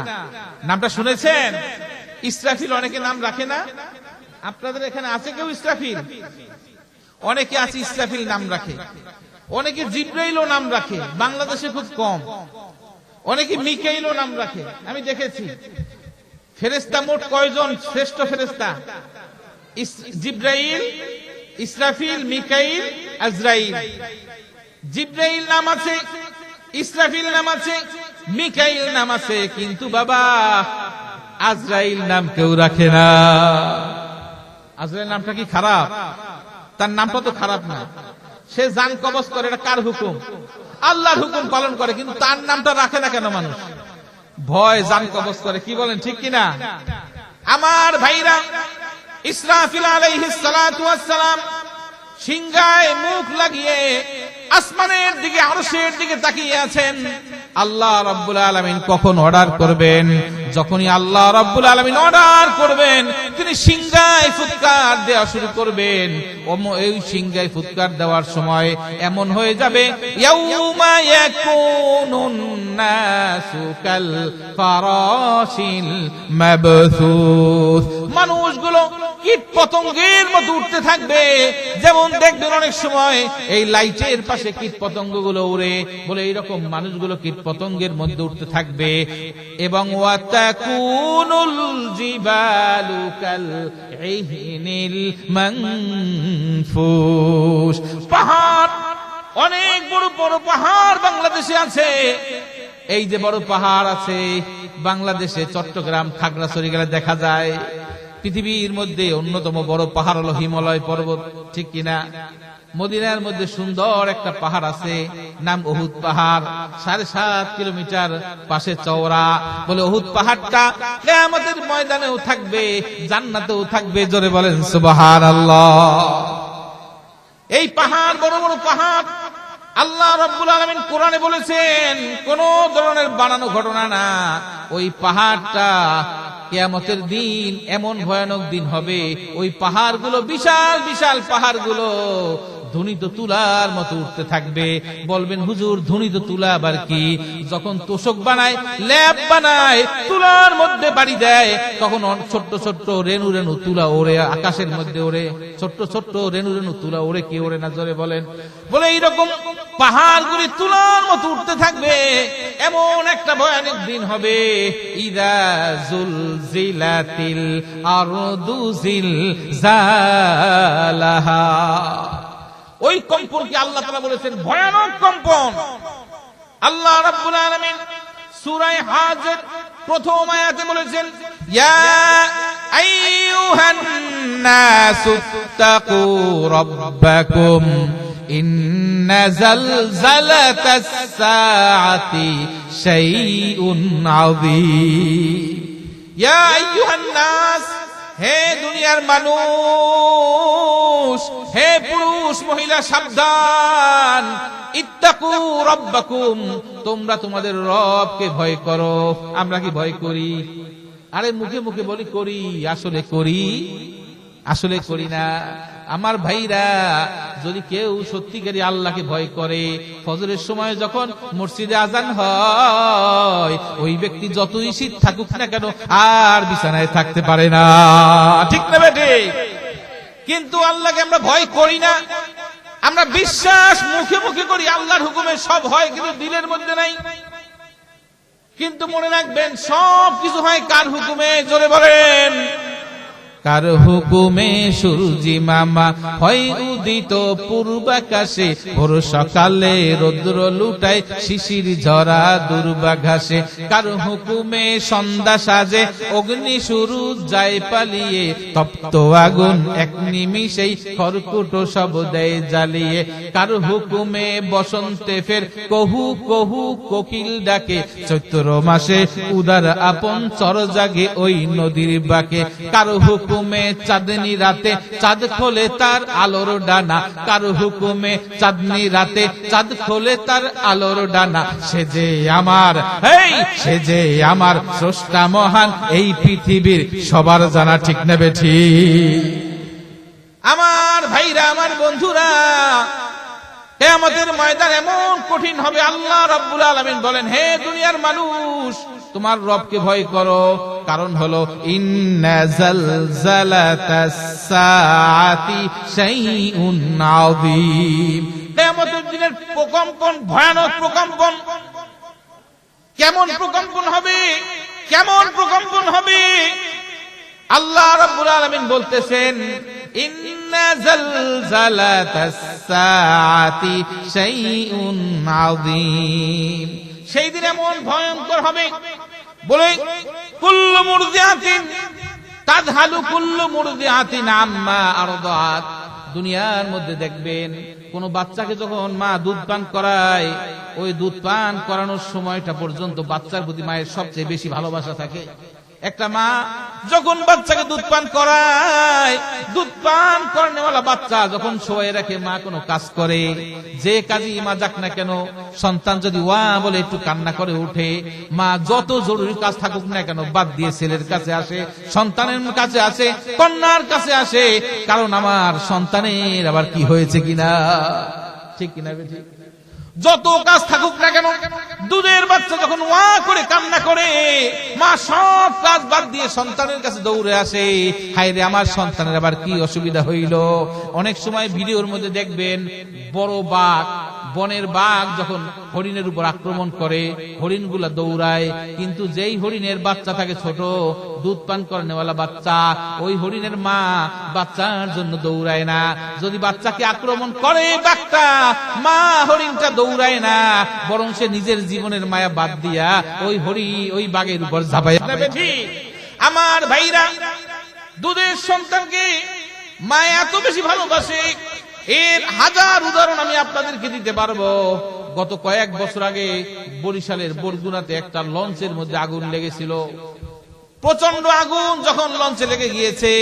নামটা শুনেছেন? ইসরাফিল অনেকে নাম রাখে না? আপনাদের এখানে আছে কেউ ইসরাফিল? অনেকে আছে ইসরাফিল নাম রাখে, অনেকে জিব্রাইলও নাম রাখে, বাংলাদেশে খুব কম। অনেকে মিকাইলও নাম রাখে, আমি দেখেছি। ফেরেশতা মোট কয়জন শ্রেষ্ঠ ফেরেশতা? জিব্রাইল, ইসরাফিল, মিকাইল, আজরাইল। জিব্রাইল নাম আছে, ইসরাফিল নাম আছে, মিকাইল নাম আছে, কিন্তু বাবা আজরাইল নাম কেউ রাখে না। আজরাইল নামটা কি খারাপ? তার নামটা তো খারাপ না। সে জান কবজ করে, এটা কার হুকুম? আল্লাহর হুকুম পালন করে, কিন্তু তার নামটা রাখে না কেন মানুষ? ভয়, জান কবজ করে। কি বলেন, ঠিক কিনা? আমার ভাইরা, ইসরাফিল আলাইহিস সালাতু ওয়াস সালাম সিংহায় মুখ লাগিয়ে আসমানের দিকে, আরশের দিকে তাকিয়ে আছেন। আল্লাহ রাব্বুল আলামিন কখন অর্ডার করবেন? যখনই আল্লাহ রাব্বুল আলামিন অর্ডার করবেন, তিনি সিংহায় ফুৎকার দেওয়া শুরু করবেন। এই সিংহায় ফুৎকার দেওয়ার সময় এমন হয়ে যাবে, ইয়াউমা ইয়াকুনুন নাসু কাল ফারাশিল মাবসুস, মানুষগুলো কীট পতঙ্গের মতো উঠতে থাকবে। যেমন দেখবেন অনেক সময় এই লাইটের পাশে কীট পতঙ্গগুলো উড়ে, বলে এইরকম মানুষগুলো কীট পতঙ্গের মধ্যে উঠতে থাকবে। এবং ওয়াতাকুনুল জিবালু কাল ইহনিল মানফুস, পাহাড়, অনেক বড় বড় পাহাড় বাংলাদেশে আছে। এই যে বড় পাহাড় আছে বাংলাদেশে, চট্টগ্রাম, খাগড়াছড়ি গেলে দেখা যায়। পৃথিবীর মধ্যে অন্যতম বড় পাহাড় হলো হিমালয় পর্বত, ঠিক কিনা? মদিনার মধ্যে সুন্দর একটা পাহাড় আছে, নাম উহুদ পাহাড়, 7.5 কিলোমিটার পাশে চওড়া। বলে উহুদ পাহাড়টা কিয়ামতের ময়দানেও থাকবে, জান্নাতেও থাকবে। জোরে বলেন সুবহানাল্লাহ। এই পাহাড় বড় বড় পাহাড়, আল্লাহ রাব্বুল আলামিন কোরআনে বলেছেন কোন ধরনের বানানো ঘটনা না। ওই পাহাড়টা কিয়ামতের দিন এমন ভয়ানক দিন হবে, ওই পাহাড়গুলো, বিশাল বিশাল পাহাড়গুলো ধ্বনিত তুলার মতো উঠতে থাকবে। বলবেন হুজুর ধ্বনিত তুলা আবার কি? যখন তোষক বানায়, ল্যাপ বানায়, তুলার মধ্যে বাড়ি দেয়, তখন ছোট্ট ছোট্ট রেণু রেণু তুলা ওড়ে আকাশের মধ্যে ওড়ে, ছোট্ট ছোট্ট রেণু রেণু তুলা ওড়ে, কি ওড়ে না? জোরে বলেন। বলে এইরকম পাহাড়গুলি তুলার মতো উঠতে থাকবে, এমন একটা ভয়ানক দিন হবে। ইদা জুলজিলাতিল আরদু জিলজালাহা। ওই কম্পনকে আল্লাহ তাআলা বলেছেন ভয়ানক কম্পন। আল্লাহ রাব্বুল আলামিন সূরা হাজর প্রথম আয়াতে বলেছেন, ইয়া আইয়ুহান নাসু তাকু রাব্বাকুম ইন্না জালজালাতাস সাআতি শাইউন আযীম। ইয়া আইয়ুহান নাস, হে দুনিয়ার মানুষ, হে পুরুষ মহিলা সাবধান। ইত্তাকু রাব্বাকুম, তোমরা তোমাদের রবকে ভয় করো। আমরা কি ভয় করি? আরে মুখে মুখে বলি করি, আসলে করি? আসলে করি না। আমার ভাইরা, যদি কেউ সত্যিকারী আল্লাহকে ভয় করে, ফজরের সময় যখন মসজিদে আজান হয়, ওই ব্যক্তি যতই শীত থাকুক না কেন আর বিছানায় থাকতে পারে না, ঠিক না বেটে? কিন্তু আল্লাহকে আমরা ভয় করি না। আমরা বিশ্বাস মুখে মুখে করি আল্লাহর হুকুমে সব হয়, কিন্তু দিলের মধ্যে নাই। কিন্তু মনে রাখবেন সব কিছু হয় কার হুকুমে? জোরে বলেন। কার হুকুমে? সূর্যি মামা হয় উদিত পূর্বাকাশে, ভোর সকালে রৌদ্র লুটায় শিশির ঝরা দুর্বাঘাসে। কার হুকুমে সন্ধ্যা সাজে অগ্নি শুরু যায় পালিয়ে, তপ্ত আগুন এক নিমিষেই খড়কুট সব দেয় জ্বালিয়ে। কার হুকুমে বসন্তে ফের কহু কহু কোকিল ডাকে, চৈত্র মাসে উদার আপন চর জাগে ওই নদীর বাঁকে। কার হুকুমে চাঁদনি রাতে চাঁদ খোলে তার আলোর ডানা, কার হুকুমে চাঁদনি রাতে চাঁদ খোলে তার আলোর ডানা। সে যে আমার, এই সে যে আমার স্রষ্টা মহান, এই পৃথিবীর সবার জানা, ঠিক না বেঠি? আমার ভাইরা, আমার বন্ধুরা, কিয়ামতের ময়দান এমন কঠিন হবে। আল্লাহ রাব্বুল আলামিন বলেন, হে দুনিয়ার মানুষ, তোমার রবকে ভয় করো। কারণ হলো ইন্না জালজালাতাস সাআতি শাইউন আযীম। কিয়ামতের দিনের প্রকম্পন ভয়ানক প্রকম্পন। কেমন প্রকম্পন হবে? কেমন প্রকম্পন হবে? আল্লাহ রাব্বুল আলামিন বলতেছেন, ইন্না জালজালাতাস সাআতি শাইউন আযীম। সেই দিন এমন ভয়ঙ্কর হবে, বলে কুল্লু মুরদিআতিন তাযহালু কুল্লু মুরদিআতিন আম্মা আরদাত। দুনিয়ার মধ্যে দেখবেন কোন বাচ্চাকে যখন মা দুধ পান করায়, ওই দুধ পান করানোর সময়টা পর্যন্ত বাচ্চার প্রতি মায়ের সবচেয়ে বেশি ভালোবাসা থাকে। একটা মা যখন বাচ্চাকে দুধ পান করায়, দুধ পান করানোওয়ালা বাচ্চা যখন শোয়ে রাখে, মা কোনো কাজ করে, যে কাজই মা যাক না কেন, সন্তান যদি ওয়া বলে একটু কান্না করে উঠে, মা যত জরুরি কাজ থাকুক না কেন বাদ দিয়ে ছেলের কাছে আসে, সন্তানের কাছে আসে, কন্যার কাছে আসে। কারণ আমার সন্তানের আবার কি হয়েছে কিনা, ঠিক কিনা বেঠিক? যত কাজ থাকুক না কেন, দুধের বাচ্চা যখন ওয়া করে কান্না করে, মা সব কাজ বাদ দিয়ে সন্তানের কাছে দৌড়ে আসে। হায় রে, আমার সন্তানের আবার কি অসুবিধা হইল। অনেক সময় ভিডিওর মধ্যে দেখবেন বড় বাঘ, বনের বাঘ যখন হরিণের উপর আক্রমণ করে, হরিণগুলা দৌড়ায়, কিন্তু যেই হরিণের বাচ্চা থাকে ছোট, দুধ পান করানোওয়ালা বাচ্চা, ওই হরিণের মা বাচ্চার জন্য দৌড়ায় না। যদি বাচ্চাকে আক্রমণ করে বাঘটা, মা হরিণটা দৌড়ায় না, বরং সে নিজের জীবনের মায়া বাদ দিয়া ওই বাঘের উপর ঝাঁপায়। আমার ভাইরা, দুধের সন্তানকে মা এত বেশি ভালোবাসে, এর হাজার উদাহরণ আমি আপনাদেরকে দিতে পারবো। গত কয়েক বছর আগে বরিশালের বরগুনাতে একটা লঞ্চের মধ্যে আগুন লেগেছিল। প্রচন্ড আগুন যখন লঞ্চে লেগে গিয়েছে,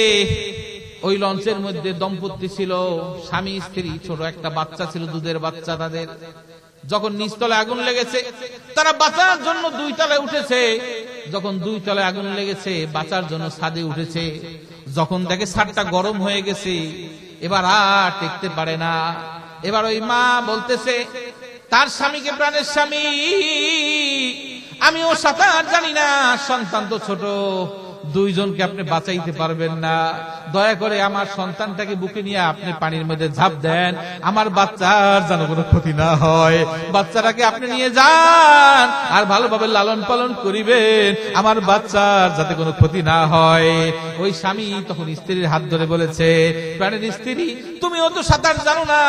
ওই লঞ্চের মধ্যে দম্পতি ছিল, স্বামী স্ত্রী, ছোট একটা বাচ্চা ছিল, দুধের বাচ্চা তাদের। যখন নিচতলায় আগুন লেগেছে, তারা বাঁচার জন্য 2 তলায় উঠেছে। যখন 2 তলায় আগুন লেগেছে, বাঁচার জন্য ছাদে উঠেছে। যখন দেখে ছাদটা গরম হয়ে গেছে, এবার আর টেকতে পারে না। এবার ওই মা বলতেছে তার স্বামীকে, প্রাণের স্বামী, আমিও সাঁতার জানি না, সন্তান তো ছোট, 2 জনকে আপনি বাঁচাইতে পারবেন না, দয়া করে আমার সন্তানটাকে বুকে নিয়ে আপনি পানির মধ্যে ঝাঁপ দেন, আমার বাচ্চার যেন কোনো ক্ষতি না হয়। বাচ্চাটাকে আপনি নিয়ে যান আর ভালোভাবে লালন পালন করিবেন, আমার বাচ্চার যাতে কোনো ক্ষতি না হয়। ওই স্বামী তখন স্ত্রীর হাত ধরে বলেছে, প্রাণের স্ত্রী, তুমিও তো সাঁতার জানো না,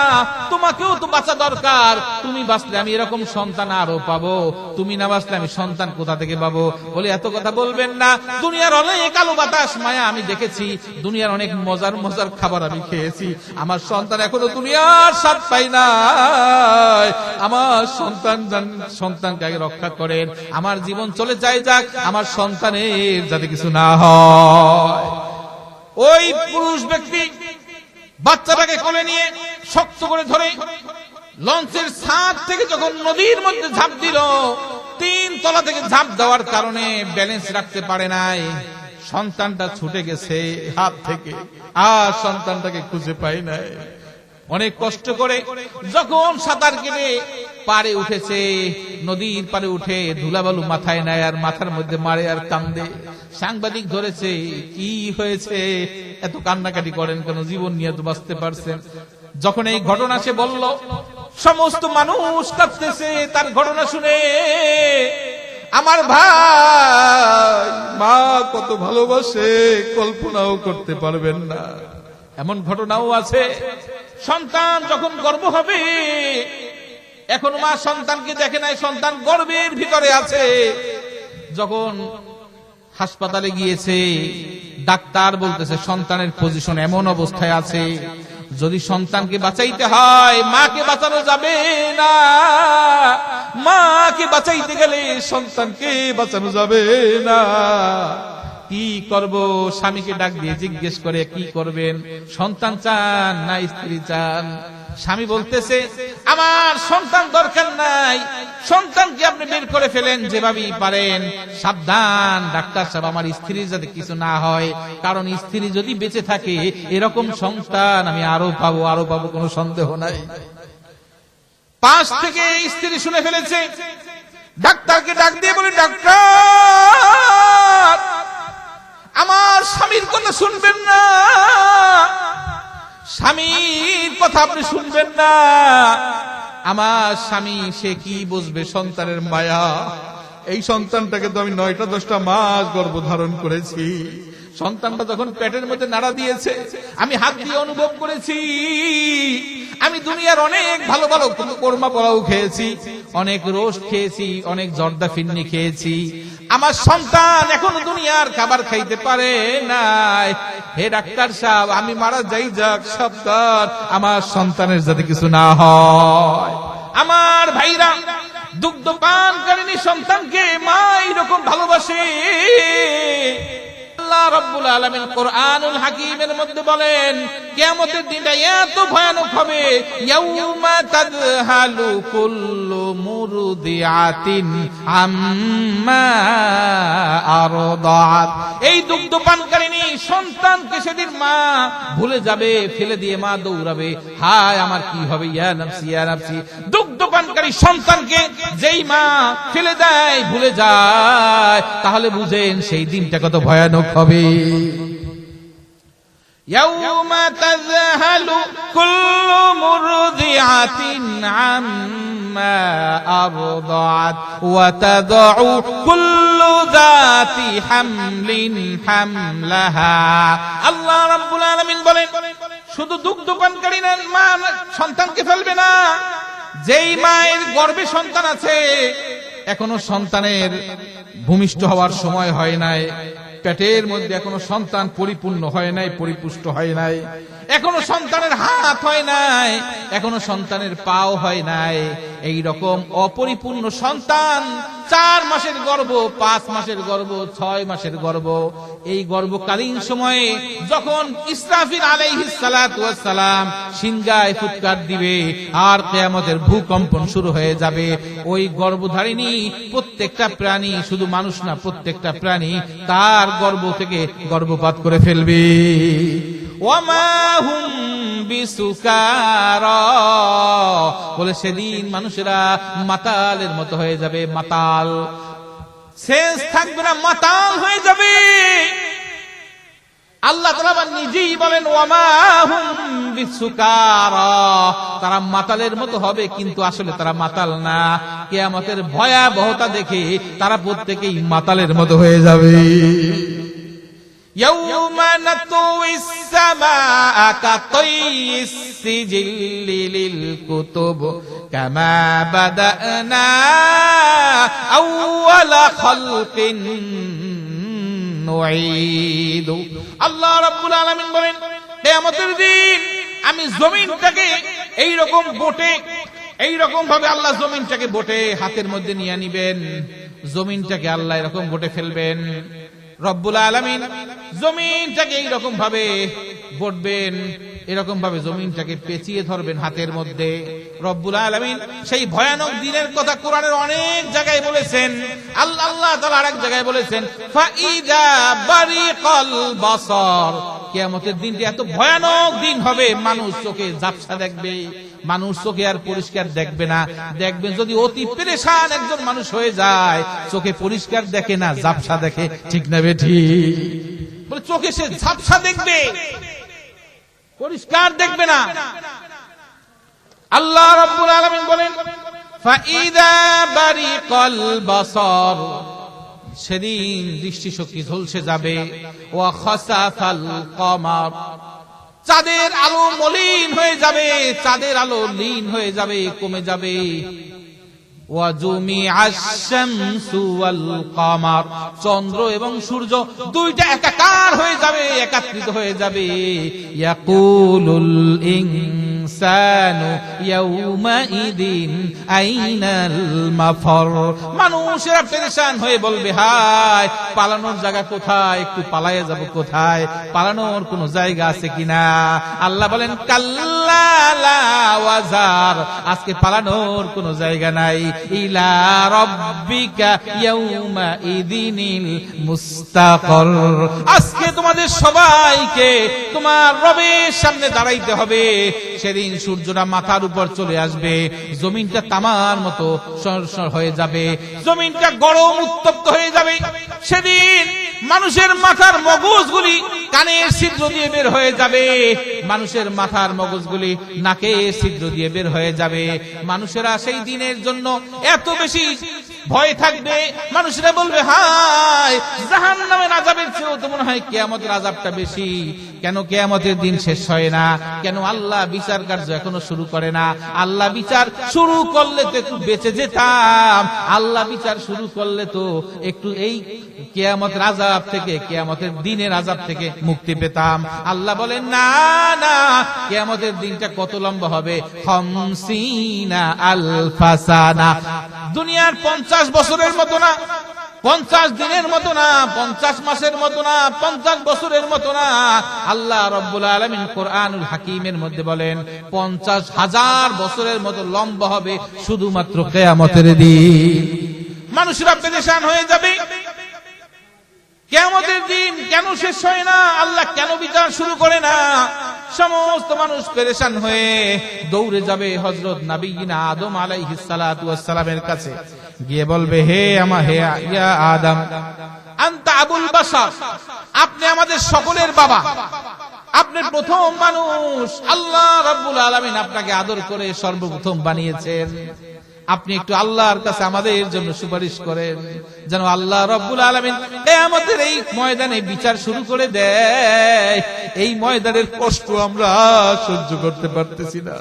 তোমাকেও তো বাঁচা দরকার, তুমি বাঁচলে আমি এরকম সন্তান আরো পাবো, তুমি না বাঁচলে আমি সন্তান কোথা থেকে পাবো? বলে এত কথা বলবেন না, দুনিয়ার অনেক আলো বাতাস মায়া আমি দেখেছি, দুনিয়ার অনেক মজার মজার খাবার আমি খেয়েছি, আমার সন্তান এখনো দুনিয়ার স্বাদ পাই না, আমার সন্তানকে আগে রক্ষা করেন, আমার জীবন চলে যায় যাক, আমার সন্তানের যাতে কিছু না হয়। ওই পুরুষ ব্যক্তি বাচ্চাটাকে কোলে নিয়ে শক্ত করে ধরে লঞ্চের ছাদ থেকে যখন নদীর মধ্যে ঝাঁপ দিল, 3 তলা থেকে ঝাঁপ দেওয়ার কারণে ব্যালেন্স রাখতে পারে নাই, সন্তানটা ছুটে গেছে হাত থেকে, আর সন্তানটাকে খুঁজে পাই নাই। অনেক কষ্ট করে যখন সাঁতার কেটে পারে উঠেছে, নদীর পারে উঠে ধুলাবালু মাথায় নেয় আর মাথার মধ্যে মারে আর কান্দে। সাংবাদিক ধরেছে, কি হয়েছে, এত কান্নাকাটি করেন কেন, জীবন নিয়ে তো বাঁচতে পারছেন। যখন এই ঘটনা সে বলল, সমস্ত মানুষ কাঁদতেছে তার ঘটনা শুনে। আমার ভাই, মা কত ভালোবাসে কল্পনাও করতে পারবেন না। এমন ঘটনাও আছে, সন্তান যখন গর্ভ হবে, এখন মা সন্তানকে দেখে নাই, সন্তান গর্ভের ভিতরে আছে। যখন হাসপাতালে গিয়েছে, ডাক্তার বলতেছে সন্তানের পজিশন এমন অবস্থায় আছে, যদি সন্তানকে বাঁচাইতে হয় মাকে বাঁচানো যাবে না, মাকে বাঁচাইতে গেলে সন্তানকে বাঁচানো যাবে না। কি করব? স্বামীকে ডাক দিয়ে জিজ্ঞেস করে, কি করবেন, সন্তান চান না স্ত্রী চান? স্বামী বলতেছে, আমার সন্তান দরকার নাই, সন্তানকে আপনি বের করে ফেলেন যেভাবেই পারেন, সাবধান ডাক্তার সাহেব, আমার স্ত্রীর যাতে কিছু না হয়, কারণ স্ত্রী যদি বেঁচে থাকে এরকম সন্তান আমি আরো পাবো, কোনো সন্দেহ নাই। পাশ থেকে স্ত্রী শুনে ফেলেছে, ডাক্তারকে ডাক দিয়ে বলে, ডাক্তার, আমার স্বামীর কথা শুনবেন না, স্বামীর কথা আপনি শুনবেন না, আমার স্বামী সে কি বুঝবে সন্তানের মায়া, এই সন্তানটাকে তো আমি 9-10টা মাস গর্ভধারণ করেছি, সন্তানটা যখন পেটের মধ্যে নাড়া দিয়েছে আমি হাত দিয়ে অনুভব করেছি, আমি দুনিয়ার অনেক ভালো ভালো কোরমা পোলাও খেয়েছি, অনেক রোস্ট খেয়েছি, অনেক জর্দা ফিন্নি খেয়েছি, আমার সন্তান এখনো দুনিয়ার খাবার খাইতে পারে নাই। হে ডাক্তার সাহেব, আমি মারা যাই যাক, সাবধান আমার সন্তানের যাতে কিছু না হয়। আমার ভাইরা, দুগ্ধ পানকারিনী সন্তানকে মা এরকম ভালোবাসে। আল্লাহ রাব্বুল আলামিন কোরআনুল হাকীমের মধ্যে বলেন, কিয়ামতের দিনটা এত ভয়ানক হবে, ইয়াউমা তাযহালু কুল্লু মুরদিআতিন আম্মা আরদাত। এই দুগ্ধপানকারিনী সন্তানকে সেদিন মা ভুলে যাবে, ফেলে দিয়ে মা দৌড়াবে, হায় আমার কি হবে, ইয়া নাফসি ইয়া নাফসি। দুগ্ধপানকারী সন্তানকে যেই মা ফেলে দেয়, ভুলে যায়, তাহলে বুঝেন সেই দিনটা কত ভয়ানক হবে। ইয়াউমা তাযহালু কুল্লু মুরদিআতিন আম্মা আরদাত ওয়া তাদউ কুল্লু যাতি হামলিন হামলাহা। আল্লাহ রাব্বুল আলামিন বলেন, শুধু দুগ্ধপানকারী মা সন্তানকে ফেলবে না, যেই মায়ের গর্ভে সন্তান আছে, এখনো সন্তানের ভূমিষ্ঠ হওয়ার সময় হয় নাই, পেটের মধ্যে এখনো সন্তান পরিপূর্ণ হয় নাই, পরিপুষ্ট হয় নাই, এখনো সন্তানের হাত হয় নাই, এখনো সন্তানের পাও হয় নাই। এই রকম অপরিপূর্ণ সন্তান 4 মাসের গর্ভ, 5 মাসের গর্ভ, 6 মাসের গর্ভ, এই গর্ভকালীন সময়ে যখন ইসরাফিল আলাইহিস সালাতু ওয়াস সালাম সিংহায় ফুৎকার দিবে আর কিয়ামতের ভূকম্পন শুরু হয়ে যাবে, ওই গর্ভধারিণী প্রত্যেকটা প্রাণী, শুধু মানুষ না, প্রত্যেকটা প্রাণী তার গর্ভ থেকে গর্ভপাত করে ফেলবে। ওয়ামা হুম বিসুকারা, বলে সেদিন মানুষেরা মাতালের মতো হয়ে যাবে, মাতাল, সেন্স থাকবে না, মাতাল হয়ে যাবে। আল্লাহ তাআলা নিজেই বলেন ওয়ামা হুম বিসুকারা, তারা মাতালের মতো হবে কিন্তু আসলে তারা মাতাল না। কিয়ামতের ভয়াবহতা দেখে তারা প্রত্যেকেই মাতালের মতো হয়ে যাবে। يوم نطوي السماء كطي السجل للكتب كما بدأنا أول خلق نعيد। আল্লাহ রাব্বুল আলামিন বলেন কিয়ামতের দিন আমি জমিনটাকে এইরকম বোটে, এইরকম ভাবে আল্লাহ জমিনটাকে বোটে হাতের মধ্যে নিয়ে নিবেন, জমিনটাকে আল্লাহ এরকম বোটে ফেলবেন। রব্বুল আলামিন জমিনটাকে এইরকম ভাবে বটবেন, এরকম ভাবে জমিনটাকে পেঁচিয়ে ধরবেন হাতের মধ্যে। রব্বুল আলামিন সেই ভয়ানক দিনের কথা কোরআনের অনেক জায়গায় বলেছেন। আল্লাহ তাআলা আরেক জায়গায় বলেছেন ফাইদা বারিকাল বাসার, কিয়ামতের দিনটি এত ভয়ানক দিন হবে, মানুষ চোখে ঝাপসা দেখবে, মানুষ চোখে আর পরিষ্কার দেখবে না। দেখবেন যদি অতি পেরেশান একজন মানুষ হয়ে যায়, চোখে পরিষ্কার দেখে না, ঝাপসা দেখে, ঠিক না বেঠি? বলে চোখে সে ঝাপসা দেখবে, পরিষ্কার দেখবে না। আল্লাহ রাব্বুল আলামিন বলেন ফাইদা বারিকাল বাসার, সেদিন দৃষ্টিশক্তি ঝলসে যাবে। ওয়া খাসাফাল কমার, চাঁদের আলো মলিন হয়ে যাবে, চাঁদের আলো লীন হয়ে যাবে, কমে যাবে। ওয়া জুমিআশ শামসু ওয়াল কমার, চন্দ্র এবং সূর্য দুইটা একাকার হয়ে যাবে, একত্রিত হয়ে যাবে। ইয়াকুলুল ইনসানু ইয়াউমাইদিন আইনাল মাফর, মানুষেরা পেরেশান হয়ে বলবে হায় পালানোর জায়গা কোথায়, একটু পালায়ে যাব কোথায়, পালানোর কোন জায়গা আছে কিনা। আল্লাহ বলেন কাল্লা লা ওয়াজার, আজকে পালানোর কোন জায়গা নাই। ইলা রাব্বিকা ইয়াউমাইদিনিল মুস্তাকর, আজকে তোমাদের সবাইকে তোমার রবের সামনে দাঁড়াইতে হবে। সেদিন সূর্যটা মাথার উপর চলে আসবে, জমিনটা তামার মতো সরসর হয়ে যাবে, জমিনটা গরম উত্তপ্ত হয়ে যাবে। সেদিন মানুষের মাথার মগজগুলি কানের ছিদ্র দিয়ে বের হয়ে যাবে, মানুষের মাথার মগজগুলি নাকের ছিদ্র দিয়ে বের হয়ে যাবে। মানুষেরা সেই দিনের জন্য এত বেশি ভয় থাকবে, মানুষরা বলবে হায় জাহান্নামের আযাবের চেয়েও তো মনে হয় কিয়ামতের আযাবটা বেশি। কেন কিয়ামতের দিন শেষ হয় না? কেন আল্লাহ বিচার কার্য এখনো শুরু করে না? আল্লাহ বিচার শুরু করলে তো একটু বেঁচে যেতাম, আল্লাহ বিচার শুরু করলে তো একটু এই কিয়ামতের আযাব থেকে, কিয়ামতের দিনের আযাব থেকে মুক্তি পেতাম। আল্লাহ বলেন না না, কিয়ামতের দিনটা কত লম্বা হবে, 50 আলফা সানা, দুনিয়ার 50 বছরের মতো না, 50 দিনের মতো না, 50 মাসের মতো না, 50 বছরের মতো না। আল্লাহ রাব্বুল আলামিন কোরআনুল হাকিমের মধ্যে বলেন 50,000 বছরের মতো লম্বা হবে শুধুমাত্র কিয়ামতের দিন। মানুষরা পেরেশান হয়ে যাবে, কিয়ামতের দিন কেন শেষ হয় না, আল্লাহ কেন বিচার শুরু করে না। সমস্ত মানুষ পেরেশান হয়ে দৌড়ে যাবে হযরত নবীনা আদম আলাইহিস সালাতু ওয়াস সালামের কাছে, গিয়ে বলবে হে ইয়া আদম আনতা আবুল বাশার, আপনি আমাদের সকলের বাবা, আপনি প্রথম মানুষ, আল্লাহ রাব্বুল আলামিন আপনাকে আদর করে সর্বপ্রথম বানিয়েছেন। আপনি একটু আল্লাহর কাছে আমাদের জন্য সুপারিশ করেন যেন আল্লাহ রাব্বুল আলামিন কিয়ামতের এই ময়দানে বিচার শুরু করে দেয়। এই ময়দানের কষ্ট আমরা সহ্য করতে পারতেছি না।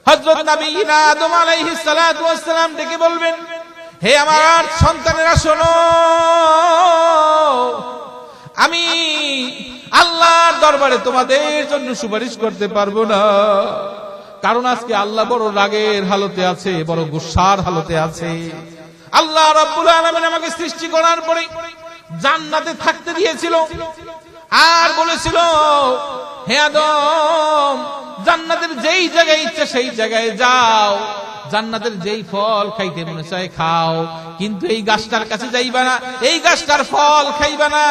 হযরত নবীনা আদম আলাইহিস সালাতু ওয়াস সালাম ডেকে বলবেন হে আমার সন্তানেরা শোনো, আমি আল্লাহর দরবারে তোমাদের জন্য সুপারিশ করতে পারবো না, কারণ আজকে আল্লাহ বড় রাগের হালতে আছে, বড় গুসার হালতে আছে। আল্লাহ রাব্বুল আলামিন আমাকে সৃষ্টি করার পরে জান্নাতে থাকতে দিয়েছিল আর বলেছিল, হে আদম, জান্নাতের যেই জায়গায় ইচ্ছা সেই জায়গায় যাও, জান্নাতের যেই ফল খাইতে মনে চায় খাও, কিন্তু এই গাছটার কাছে যাইবা না, এই গাছটার ফল খাইবা না।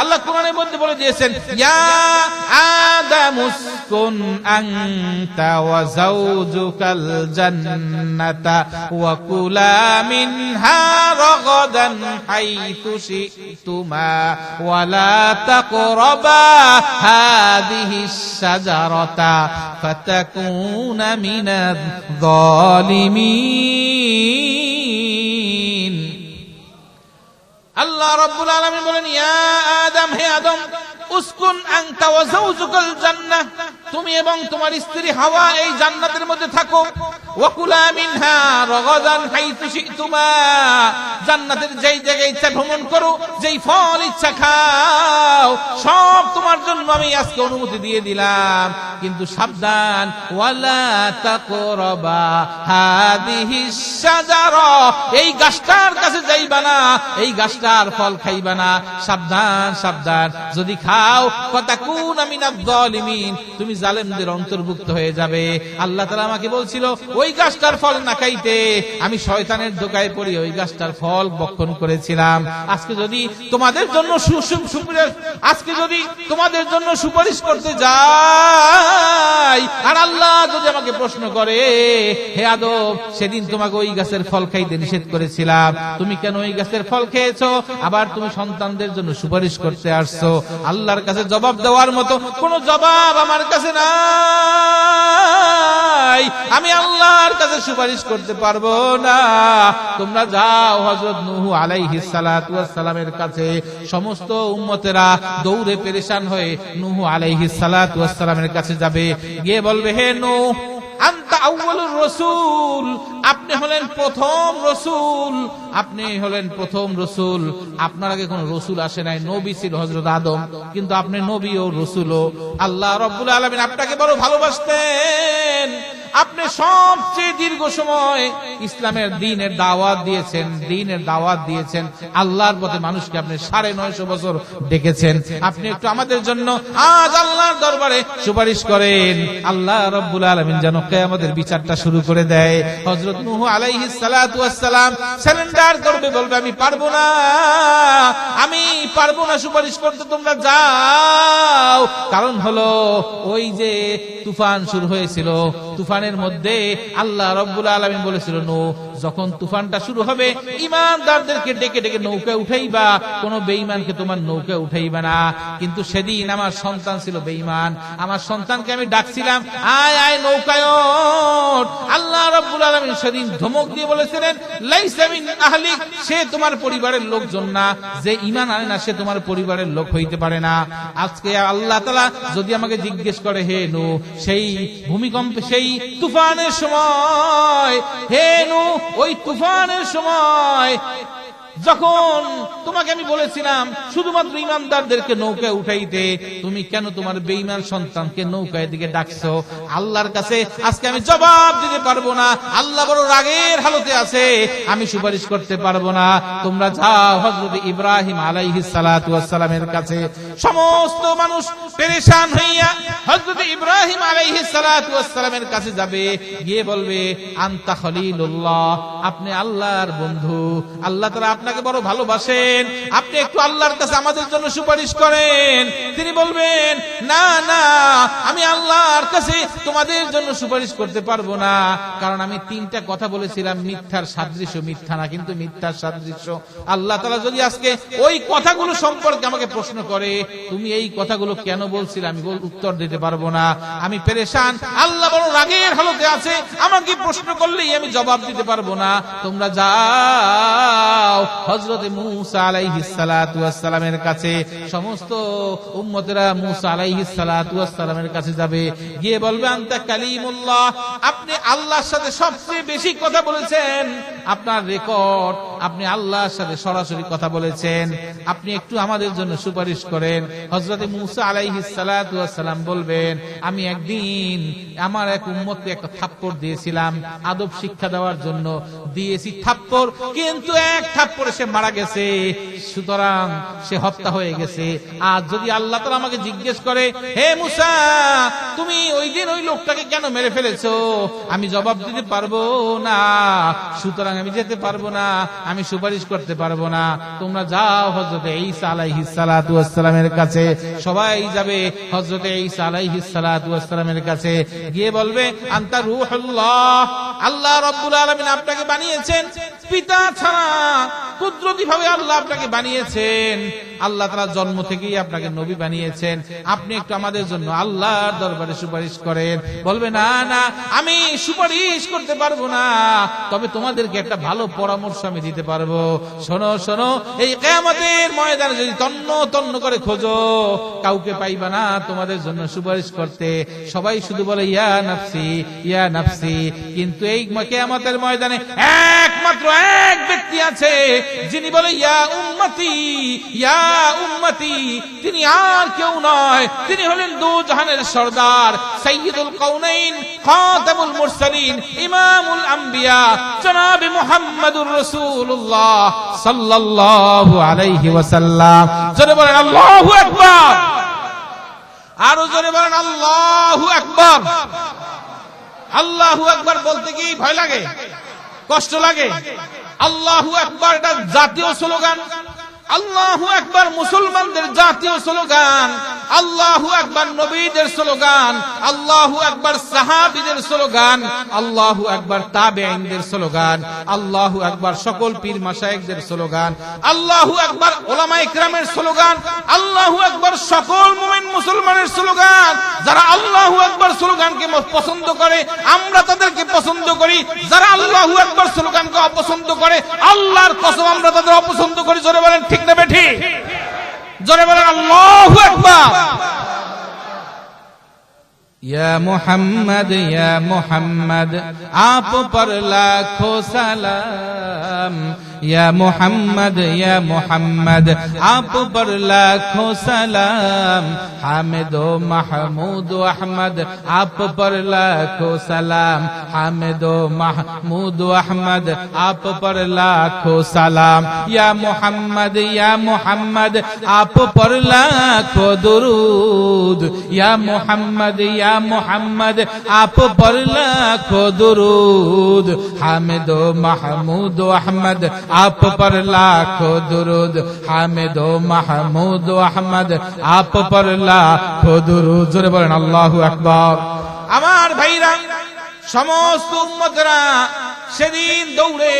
আল্লাহ কোরআনের মধ্যে বলে দিয়েছেন, ইয়া আদামুসকুন আনতা ওয়া যাওজুকাল জান্নাতা ওয়া কুলা মিনহা রাগাদান হাইথু শি'তুমা ওয়া লা তাকরাবা হাযিহিশ শাজারাতা ফাতাকুনা মিনাদ যালিমিন। আল্লাহ রাব্বুল আলামিন বলেন, ইয়া আদম, হে আদম, উসকুন আনতা ওয়া যাওজুকাল জান্নাহ, তুমি এবং তোমার স্ত্রী হাওয়া এই জান্নাতের মধ্যে থাকো। ওয়া কুলা মিনহা রাগাদান হাইথু শি'তুমা, জান্নাতের যেই জায়গায় ইচ্ছা ভ্রমণ করো, যেই ফল ইচ্ছা খাও, সব তোমার জন্য আমি আজকে অনুমতি দিয়ে দিলাম, কিন্তু সাবধান, ওয়ালা তাকরাবা হাযিহিশ শাজারা, এই গাছটার কাছে যাইবা না, এই গাছটার ফল খাইবা না, সাবধান সাবধান, যদি খাও ফাতাকুনা মিনাজ যালিমিন, তুমি জালেমদের অন্তর্ভুক্ত হয়ে যাবে। আল্লাহ তাআলা আমাকে বলছিল ওই গাছটার ফল না খাইতে, আমি শয়তানের ধোঁকায় পড়ে ওই গাছটার ফল ভক্ষণ করেছিলাম। আজকে যদি তোমাদের জন্য আজকে যদি তোমাদের জন্য সুপারিশ করতে যাই, আর আল্লাহ যদি আমাকে প্রশ্ন করে, হে আদম, সেদিন তোমাকে ওই গাছের ফল খাইতে নিষেধ করেছিলাম, তুমি কেন ওই গাছের ফল খেয়েছো, আবার তুমি সন্তানদের জন্য সুপারিশ করতে আসছো, আল্লাহর কাছে জবাব দেওয়ার মতো কোন জবাব আমার কাছে নাই, আমি আল্লাহর কাছে সুপারিশ করতে পারবো না। তোমরা যাও হযরত নূহ আলাইহিস সালাতু ওয়াস সালামের কাছে। সমস্ত উম্মতেরা দৌড়ে পেরেশান হয়ে নূহ আলাইহিস সালাতু ওয়াস সালামের কাছে যাবে, গিয়ে বলবে, হে নূহ, আনতা আউয়ালুর রাসূল, আপনি হলেন প্রথম রাসূল, আপনি হলেন প্রথম রাসূল, আপনার আগে কোন রাসূল আসে নাই, নবী ছিল হযরত আদম, কিন্তু আপনি নবী ও রাসূলও। আল্লাহ রাব্বুল আলামিন আপনাকে বড় ভালোবাসতেন, আপনি সবচেয়ে দীর্ঘ সময় ইসলামের দ্বীনের দাওয়াত দিয়েছেন, আল্লাহর পথে মানুষকে আপনি 950 বছর ডেকেছেন। আপনি একটু আমাদের জন্য আজ আল্লাহর দরবারে সুপারিশ করেন, আল্লাহ রাব্বুল আলামিন যেন কিয়ামতের বিচারটা শুরু করে দেয়। হযরত নূহ আলাইহিস সালাতু ওয়াস সালাম সারেন্ডার করবে, বলবে, আমি পারবো না সুপারিশ করতে, তোমরা যাও। কারণ হলো ওই যে তুফান শুরু হয়েছিল, তুফানের মধ্যে আল্লাহ রাব্বুল আলামিন বলেছিল, নূহ, যখন তুফানটা শুরু হবে ঈমানদারদেরকে ডেকে ডেকে নৌকায় উঠাইবা, কোন বেঈমানকে তোমার নৌকায় উঠাইবা না। কিন্তু সেদিন আমার সন্তান ছিল বেঈমান, আমার সন্তানকে আমি ডাকছিলাম, আয় আয় নৌকায় ওঠ। আল্লাহ রাব্বুল আলামিন সেদিন ধমক দিয়ে বলেছিলেন, লাইসা মিন আহলিক, সে তোমার পরিবারের লোকজন না, যে ঈমান আনে না সে তোমার পরিবারের লোক হইতে পারে না। আজকে আল্লাহ তাআলা যদি আমাকে জিজ্ঞেস করে, হে নূহ, সেই ভূমিকম্পে, সেই তুফানের সময়, হে নূহ, ওই তুফানের সময় যখন তোমাকে আমি বলেছিলাম শুধুমাত্র ঈমানদারদেরকে নৌকায় উঠাইতে, তুমি কেন তোমার বেঈমান সন্তানকে নৌকায় দিকে ডাকছো? আল্লাহর কাছে আজকে আমি জবাব দিতে পারবো না, আল্লাহ বড় রাগের হালতে আছে, আমি সুপারিশ করতে পারবো না। তোমরা যাও হযরত ইব্রাহিম আলাইহিস সালাতু ওয়াস সালামের কাছে। সমস্ত মানুষ পেরেশান হইয়া হযরত ইব্রাহিম আলাইহিস সালাতু ওয়াস সালামের কাছে যাবে, গিয়ে বলবে, আনতা খলিলুল্লাহ, আপনি আল্লাহর বন্ধু, আল্লাহ তাআলা আপনাকে বড় ভালোবাসেন, আপনি একটু আল্লাহর কাছে আমাদের জন্য সুপারিশ করেন। তিনি বলবেন, না না, আমি আল্লাহর কাছে তোমাদের জন্য সুপারিশ করতে পারবো না, কারণ আমি 3টা কথা বলেছিলাম, মিথ্যার সাদৃশ্য, মিথ্যা না কিন্তু মিথ্যার সাদৃশ্য। আল্লাহ তাআলা যদি আজকে ওই কথাগুলো সম্পর্কে আমাকে প্রশ্ন করে, তুমি এই কথাগুলো কেন বলছিলে, আমি উত্তর দিতে পারবো না, আমি পেরেশান, আল্লাহ বড় রাগের হালতে আছে, আমাকে প্রশ্ন করলেই আমি জবাব দিতে পারবো না। তোমরা যাও হযরত মূসা আলাইহিস সালাতু ওয়াস সালামের কাছে। সমস্ত উম্মতেরা মূসা আলাইহিস সালাতু ওয়াস সালামের কাছে যাবে, গিয়ে বলবে, আনতা কালিমুল্লাহ, আপনি আল্লাহর সাথে সবচেয়ে বেশি কথা বলেছেন, আপনার রেকর্ড আপনি আল্লাহর সাথে সরাসরি কথা বলেছেন, আপনি একটু আমাদের জন্য সুপারিশ করেন। হযরত মূসা আলাইহিস সালাতু ওয়াস সালাম বলবেন, আমি একদিন আমার এক উম্মতকে একটা থাপ্পড় দিয়েছিলাম, আদব শিক্ষা দেওয়ার জন্য দিয়েছি থাপ্পড়, কিন্তু এক থাপ্পড়ে সে মারা গেছে, সুতরাং সে হত্যা হয়ে গেছে। আর যদি আল্লাহ তাআলা আমাকে জিজ্ঞেস করে, হে মূসা তুমি ওই দিন ওই লোকটাকে কেন মেরে ফেলেছো, আমি জবাব দিতে পারবো না, সুতরাং আমি যেতে পারবো না, আমি সুপারিশ করতে পারবো না। তোমরা যাও হযরত ঈসা আলাইহিস সালাতু ওয়াস সালামের কাছে। সবাই যাবে হযরত ঈসা আলাইহিস সালাতু ওয়াস সালামের কাছে, গিয়ে বলবে, আনতা রূহুল্লাহ, আল্লাহ রাব্বুল আলামিন আপনাকে বানিয়েছেন, পিতা ছাড়া কুদরতি ভাবে আল্লাহ আপনাকে বানিয়েছেন, আল্লাহ তাআলা জন্ম থেকেই আপনাকে নবী বানিয়েছেন, আপনি একটু আমাদের জন্য আল্লাহর দরবারে সুপারিশ করেন। বলবে, না না আমি সুপারিশ করতে পারবো না, তবে তোমাদেরকে একটা ভালো পরামর্শ আমি দিতে পারবো। শোনো শোনো, এই কিয়ামতের ময়দানে যদি তন্ন তন্ন করে খোঁজো, কাউকে পাইবা না তোমাদের জন্য সুপারিশ করতে, সবাই শুধু বলে ইয়া নাফসি ইয়া নাফসি। কিন্তু এই কিয়ামতের ময়দানে একমাত্র এক ব্যক্তি আছে যিনি বলে ইয়া উম্মতি ইয়া উম্মতি, তিনি আর কেউ নয়, তিনি হলেন দু জাহানের সরদার, সাইয়্যিদুল কাউনাইন, খাতামুল মুরসালিন, ইমামুল আম্বিয়া, জনাব মুহাম্মদুর রাসূলুল্লাহ সাল্লাল্লাহু আলাইহি ওয়াসাল্লাম। জোরে বলেন আল্লাহু আকবার, আরো জোরে বলেন আল্লাহু আকবার। আল্লাহু আকবার বলতে কি ভয় লাগে, কষ্ট লাগে? আল্লাহু আকবার এটা জাতীয় স্লোগান, আল্লাহু আকবার মুসলমানদের জাতীয় স্লোগান, আল্লাহু আকবার নবীদের স্লোগান, আল্লাহু আকবার সাহাবীদের স্লোগান, আল্লাহু আকবার তাবেঈনদের স্লোগান, আল্লাহু আকবার সকল পীর মাশায়েখদের স্লোগান, আল্লাহু আকবার উলামায়ে কিরামের স্লোগান, আল্লাহু আকবার সকল মুমিন মুসলমানের স্লোগান। যারা আল্লাহু আকবার স্লোগানকে পছন্দ করে আমরা তাদেরকে পছন্দ করি, যারা আল্লাহু আকবার স্লোগানকে অপছন্দ করে আল্লাহর কসম আমরা তাদের অপছন্দ করি। জোরে বলেন ঠিক না বেঠিক? জোরে বলেন আল্লাহু আকবার। या मोहम्मद आप पर लाखों सलाम, या मोहम्मद आप पर लाखों सलाम, हामिद महमूद अहमद आप पर लाखों सलाम, हामिद महमूद अहमद आप पर लाखों सलाम, या मोहम्मद आप पर लाखों दुरूद, या मोहम्मद आप पर लाखों दुरूद, हामिद महमूद अहमद आप पर लाखों दुरूद, हामिद महमूद अहमद आप पर लाखों दुरूद। জোরে বলেন আল্লাহু আকবার। আমার ভাইরা, সমস্ত উম্মতরা সেদিন দৌড়ে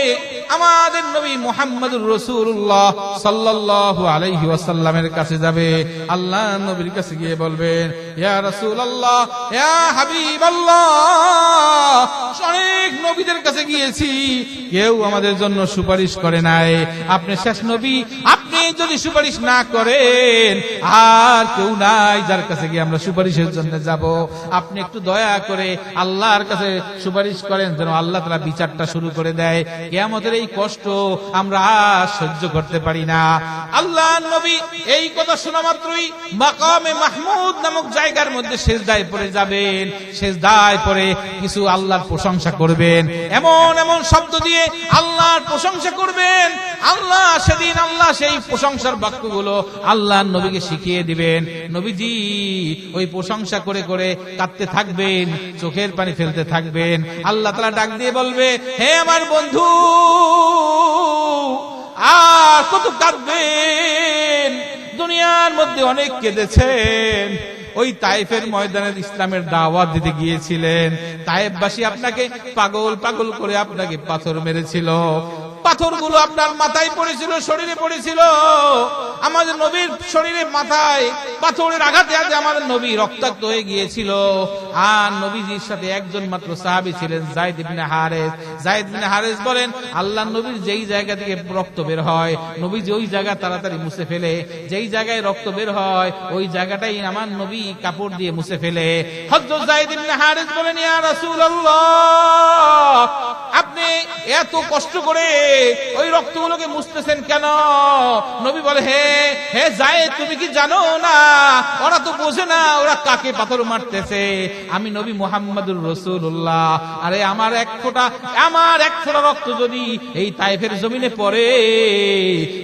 আমাদের নবী মুহাম্মদুর রাসূলুল্লাহ সাল্লাল্লাহু আলাইহি ওয়াসাল্লামের কাছে যাবে। আল্লাহ নবীর কাছে গিয়ে বলবেন, ইয়া রাসূলুল্লাহ, ইয়া হাবিবাল্লাহ, অনেক নবীদের কাছে গিয়েছি, কেউ আমাদের জন্য সুপারিশ করে নাই, আপনি শেষ নবী, আপনি যদি সুপারিশ না করেন আর কেউ নাই যার কাছে গিয়ে আমরা সুপারিশের জন্য যাব, আপনি একটু দয়া করে আল্লাহর কাছে সুপারিশ করেন যেন আল্লাহ তাআলা বিচারটা শুরু করে দেয়। কিয়ামতের এই কষ্ট আমরা সহ্য করতে পারি না। আল্লাহ নবী এই কথা শোনা মাত্রই মাকামে মাহমুদ নামক জায়গার মধ্যে সিজদায় পড়ে যাবেন, সিজদায় পড়ে কিছু আল্লাহর প্রশংসা করবেন, এমন এমন শব্দ দিয়ে আল্লাহর প্রশংসা করবেন। আল্লাহ সেদিন আল্লাহ সেই প্রশংসার বাক্যগুলো আল্লাহর নবীকে শিখিয়ে দিবেন। নবীজি ওই প্রশংসা করে করে কাঁদতে থাকবেন, চোখের পানি ফেলতে থাকবেন। আল্লাহ তাআলা ডাক দিয়ে বলবে, হে আমার বন্ধু, আর কত কাঁদবেন? দুনিয়ার মধ্যে অনেক কেঁদেছেন, ওই তায়েফের ময়দানে ইসলামের দাওয়াত দিতে গিয়েছিলেন, তায়েফবাসী আপনাকে পাগল পাগল করে আপনাকে পাথর মেরেছিল, পাথরগুলো আপনার মাথায় পড়েছিল, শরীরে পড়েছিল। আমাদের নবীর শরীরে মাথায় পাথরের আঘাতে আঘাতে আমাদের নবী রক্তাক্ত হয়ে গিয়েছিল। আর নবীজির সাথে একজন মাত্র সাহাবী ছিলেন, যায়েদ ইবনে হারেস। যায়েদ ইবনে হারেস বলেন, আল্লাহর নবীর যেই জায়গা থেকে রক্ত বের হয় নবীজি ওই জায়গা তাড়াতাড়ি মুছে ফেলে, যেই জায়গায় রক্ত বের হয় ওই জায়গাটাই আমার নবী কাপড় দিয়ে মুছে ফেলে। হযরত যায়েদ ইবনে হারেস বলেন, ইয়া রাসূলুল্লাহ, আপনি এত কষ্ট করে ওই রক্তগুলোকে মুছতেছেন কেন? নবী বলে, হে হে যায়েদ, তুমি কি জানো না ওরা তো বোঝে না ওরা কাকে পাথর মারতেছে। আমি নবী মুহাম্মদুর রাসূলুল্লাহ। আরে আমার এক ফোঁটা রক্ত যদি এই তায়েফের জমিনে পড়ে,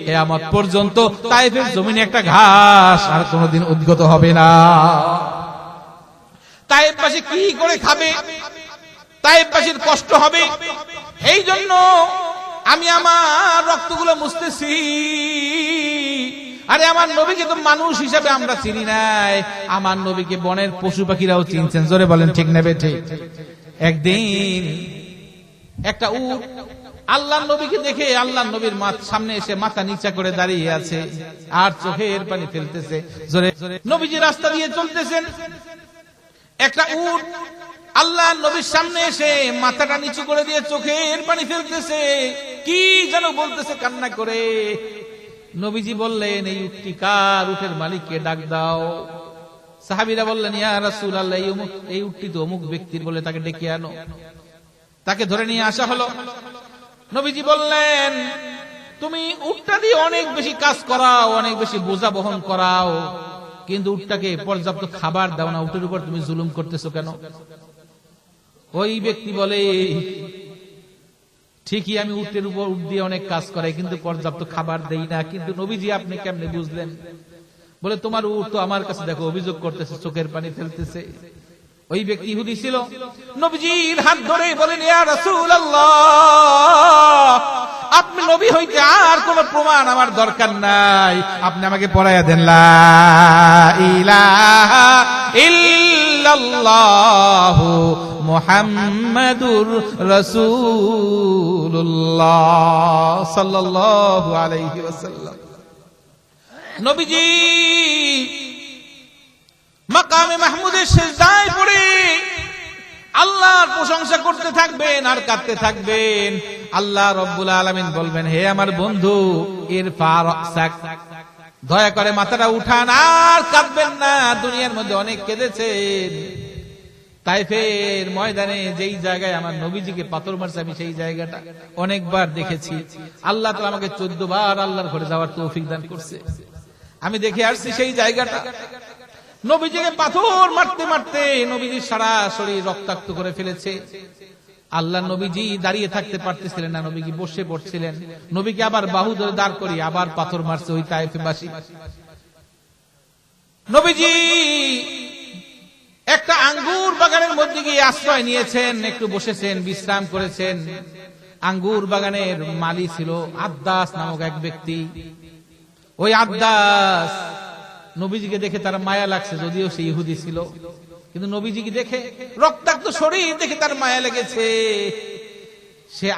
কিয়ামত পর্যন্ত তায়েফের জমিনে একটা ঘাস আর কোনোদিন উদ্গত হবে না। তায়েফবাসী কি করে খাবে? তায়েফবাসীর কষ্ট হবে। এই জন্য আমি আমার রক্তগুলো মুছতেছি। আরে আমার নবীকে তো মানুষ হিসাবে আমরা চিনি নাই, আমার নবীকে বনের পশু পাখিরাও চিনছেন। জোরে বলেন ঠিক নেবে ঠিক। একদিন একটা উট আল্লাহর নবীকে দেখে আল্লাহর নবীর সামনে এসে মাথা নিচা করে দাঁড়িয়ে আছে আর চোখের পানি ফেলতেছে। জোরে নবীজি রাস্তা দিয়ে চলতেছেন, একটা উট আল্লাহর নবীর সামনে এসে মাথাটা নিচু করে দিয়ে চোখের পানি ফেলতেছে, কি যেন বলতেছে কান্না করে। নবীজি বললেন, এই উটটি কার? উটের মালিককে ডাক দাও। সাহাবীরা বললেন, ইয়া রাসূলুল্লাহ, এই উটটি তো অমুক ব্যক্তির, বলে তাকে ডেকে আনো। তাকে ধরে নিয়ে আসা হলো। নবীজি বললেন, তুমি উটটা দিয়ে অনেক বেশি কাজ করাও, অনেক বেশি বোঝা বহন করাও, কিন্তু উটটাকে পর্যাপ্ত খাবার দাও না, উটের উপর তুমি জুলুম করতেছো কেন? ওই ব্যক্তি বলে, ঠিকই আমি উটের উপর উট দিয়ে অনেক কাজ করাই, কিন্তু পর্যাপ্ত খাবার দেই না। কিন্তু নবীজি আপনি কেমনে বুঝলেন? বলে, তোমার উট তো আমার কাছে দেখো অভিযোগ করতেছে, চোখের পানি ফেলতেছে। ওই ব্যক্তি ইহুদি ছিল। নবীজির হাত ধরে বলেন, ইয়া রাসূলুল্লাহ, আপনি নবী হইতে আর কোন প্রমাণ আমার দরকার নাই, আপনি আমাকে পড়াইয়া দেন লা ইলাহা ইল্লাল্লাহু মুহাম্মাদুর রাসূলুল্লাহ সাল্লাল্লাহু আলাইহি ওয়াসাল্লাম। নবীজি মাকামে মাহমুদের সিজদায় পড়ে আল্লাহর প্রশংসা করতে থাকবেন আর কাঁদতে থাকবেন। আল্লাহ রাব্বুল আলামিন বলবেন, হে আমার বন্ধু, ইরফা রাসাক, দয়া করে মাথাটা উঠান, আর কাঁদবেন না। দুনিয়ার মধ্যে অনেক কেঁদেছেন। তায়েফের ময়দানে যেই জায়গায় আমার নবীজিকে পাথর মারছে, আমি সেই জায়গাটা অনেকবার দেখেছি। আল্লাহ তো আমাকে 14 বার আল্লাহর ঘরে যাওয়ার তৌফিক দান করছে। আমি দেখে আসছি সেই জায়গাটা। নবীজিকে পাথর মারতে মারতে নবীজির সারা শরীর রক্তাক্ত করে ফেলেছে। আল্লাহ নবীজি দাঁড়িয়ে থাকতে পারতেছিলেন না, নবীজি বসে পড়ছিলেন। নবীকে আবার বাহু ধরে দাঁড় করিয়ে আবার পাথর মারছে ওই তায়েফবাসী। নবীজি একটা আঙ্গুর বাগানের মধ্যে গিয়ে আশ্রয় নিয়েছেন, একটু বসেছেন, বিশ্রাম করেছেন। আঙ্গুর বাগানের মালি ছিল আদ্দাস নামক এক ব্যক্তি। ওই আদ্দাস নবীজিকে দেখে তার মায়া লাগছে, যদিও সে ইহুদি ছিল, কিন্তু নবীজিকে দেখে, রক্তাক্ত শরীর দেখে তার মায়া লেগেছে। সে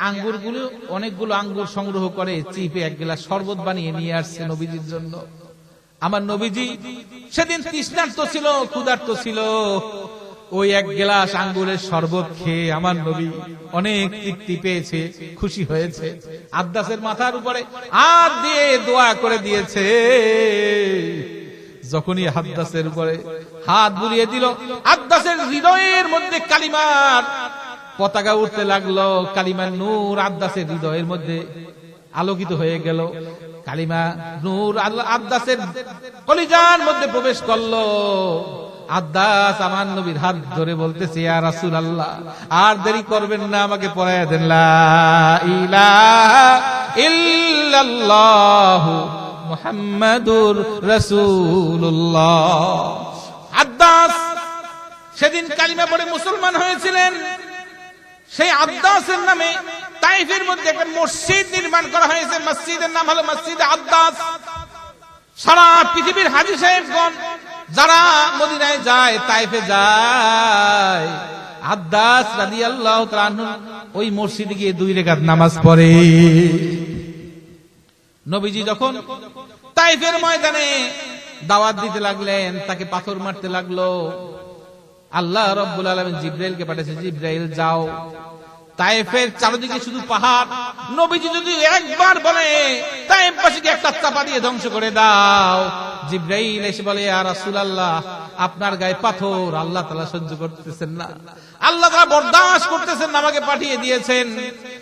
অনেকগুলো আঙ্গুর সংগ্রহ করে চিপে এক গ্লাস শরবত বানিয়ে নিয়ে আসছে নবীজির জন্য। আমার নবীজি সেদিন তৃষ্ণার্ত ছিল, ক্ষুধার্ত ছিল। ওই এক গ্লাস আঙ্গুরের শরবত খেয়ে আমার নবী অনেক তৃপ্তি পেয়েছে, খুশি হয়েছে। আদ্দাসের মাথার উপরে হাত দিয়ে দোয়া করে দিয়েছে। যখনই আদ্দাসের উপরে হাত বুলিয়ে দিল, আদ্দাসের হৃদয়ের মধ্যে কালিমার পতাকা উঠতে লাগলো। কালিমার নূর আদ্দাসের হৃদয়ের মধ্যে আলোকিত হয়ে গেল। কালিমা নূর আদ্দাসের কলিজার মধ্যে প্রবেশ করলো। আদ্দাস আমার নবীর হাত ধরে বলতেছে, ইয়া রাসূলুল্লাহ, আর দেরি করবেন না, আমাকে পড়াইয়া দেন লা ইলাহা ইল্লাল্লাহু মুহাম্মাদুর রাসূলুল্লাহ। আদ্দাস সেদিন কালিমা পড়ে মুসলমান হয়েছিলেন। সেই আদ্দাসের নামে তায়েফের মধ্যে একটা মসজিদ নির্মাণ করা হয়েছে। মসজিদের নাম হলো মসজিদে আদ্দাস। সারা পৃথিবীর হাজী সাহেবগণ যারা মদিনায় যায়, তায়েফে যায়, আদ্দাস রাদিয়াল্লাহু তাআলা আনহু ওই মসজিদে গিয়ে 2 রাকাত নামাজ পড়ে। নবীজি যখন তায়েফের ময়দানে দাওয়াত দিতে লাগলেন, তাকে পাথর মারতে লাগলো। আল্লাহ রাব্বুল আলামিন জিবরাইলকে পাঠিয়েছে, জিবরাইল যাও, তায়েফের চারদিকে শুধু পাহাড়, নবীজি যদি একবার বলে তায়েফবাসীকে একটা চাপা দিয়ে ধ্বংস করে দাও, জিবরাইল এসে বলে, ইয়া রাসূলুল্লাহ, আপনার গায়ে পাথর আল্লাহ তাআলা সহ্য করতেছেন না, আল্লাহ তাআলা বরদাস্ত করতেছেন না, আমাকে পাঠিয়ে দিয়েছেন।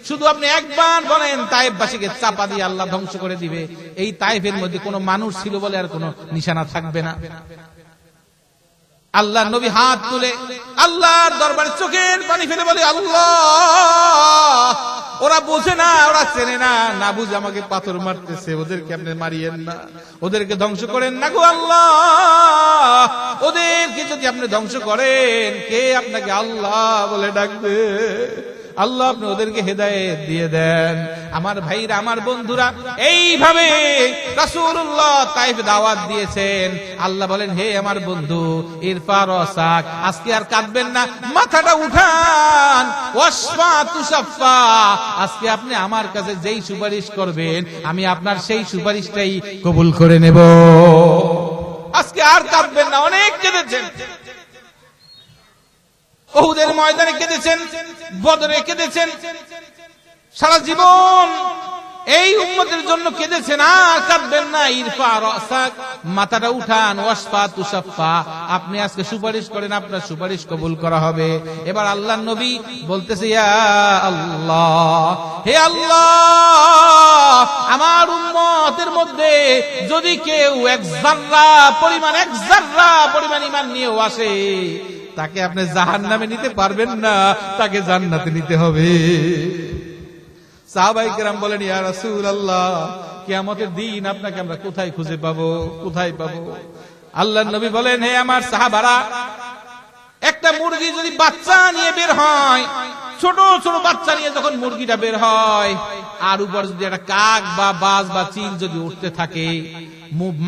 শুধু আপনি একবার বলেন তায়েফবাসীকে চাপা দিয়ে আল্লাহ ধ্বংস করে দিবে। এই তায়েফের মধ্যে কোনো মানুষ ছিল বলে আর কোনো নিশানা থাকবে না। আল্লাহ নবী হাত তুলে আল্লাহর দরবারে চোখের পানি ফেলে বলে, আল্লাহ, ওরা বোঝে না, ওরা চেনে না, না বুঝে আমাকে পাথর মারতেছে, ওদেরকে আপনি মারিয়েন না, ওদেরকে ধ্বংস করেন না গো আল্লাহ। ওদেরকে যদি আপনি ধ্বংস করেন, কে আপনাকে আল্লাহ বলে ডাকবে? আল্লাহ আপনি ওদেরকে হেদায়েত দিয়ে দেন। আমার ভাইরা, আমার বন্ধুরা, এইভাবে রাসূলুল্লাহ তায়েফে দাওয়াত দিয়েছেন। আল্লাহ বলেন, হে আমার বন্ধু, ইরফা রাসাক, আজকে আর কাঁদবেন না, মাথাটা উঠান, ওয়াসফা তুসাফা, আজকে আপনি আমার কাছে যেই সুপারিশ করবেন আমি আপনার সেই সুপারিশটাই কবুল করে নেব। আজকে আর কাঁদবেন না। অনেক কেঁদেছেন, উহুদের ময়দানে কেঁদেছেন, বদরে কেঁদেছেন, সারা জীবন এই উম্মতের জন্য কেঁদেছেন, আর কাঁদবেন না। ইরফা রাসাক, মাথাটা উঠান, ওয়াসফা তুসাফা, আপনি আজকে সুপারিশ করেন, আপনার সুপারিশ কবুল করা হবে। এবার আল্লাহর নবী বলতেছে, ইয়া আল্লাহ, হে আল্লাহ, আমার উম্মতের মধ্যে যদি কেউ এক জাররা পরিমাণ ঈমান নিয়েও আসে, তাকে আপনি জাহান্নামে নিতে পারবেন না, তাকে জান্নাতে নিতে হবে। সাহাবায়ে কেরাম বলেন, ইয়া রাসূলুল্লাহ, কিয়ামতের দিন আপনাকে আমরা কোথায় খুঁজে পাবো, কোথায় পাবো? আল্লাহর নবী বলেন, হে আমার সাহাবারা, একটা মুরগি যদি বাচ্চা নিয়ে বের হয়, ছোট ছোট বাচ্চা নিয়ে যখন মুরগিটা বের হয়, আর উপর যদি একটা কাক বা বাজ বা চিল যদি উঠতে থাকে,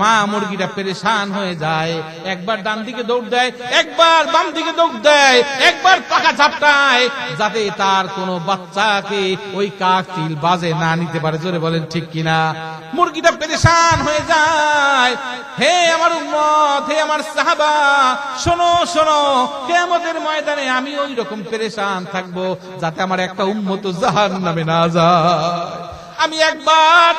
মা মুরগিটা পেরেশান হয়ে যায়, একবার ডান দিকে দৌড় দেয়, একবার বাম দিকে দৌড় দেয়, একবার পাখা ঝাপটায়, যাতে তার কোনো বাচ্চাকে ওই কাক চিল বাজে না নিতে পারে। জোরে বলেন ঠিক কিনা? মুরগিটা পেরেশান হয়ে যায়। হে আমার উম্মত, হে আমার সাহাবা, শোনো শোনো, কিয়ামতের ময়দানে আমি ওই রকম পেরেশান থাকবো যাতে আমার একটা উম্মত জাহান্নামে না যায়। আমি একবার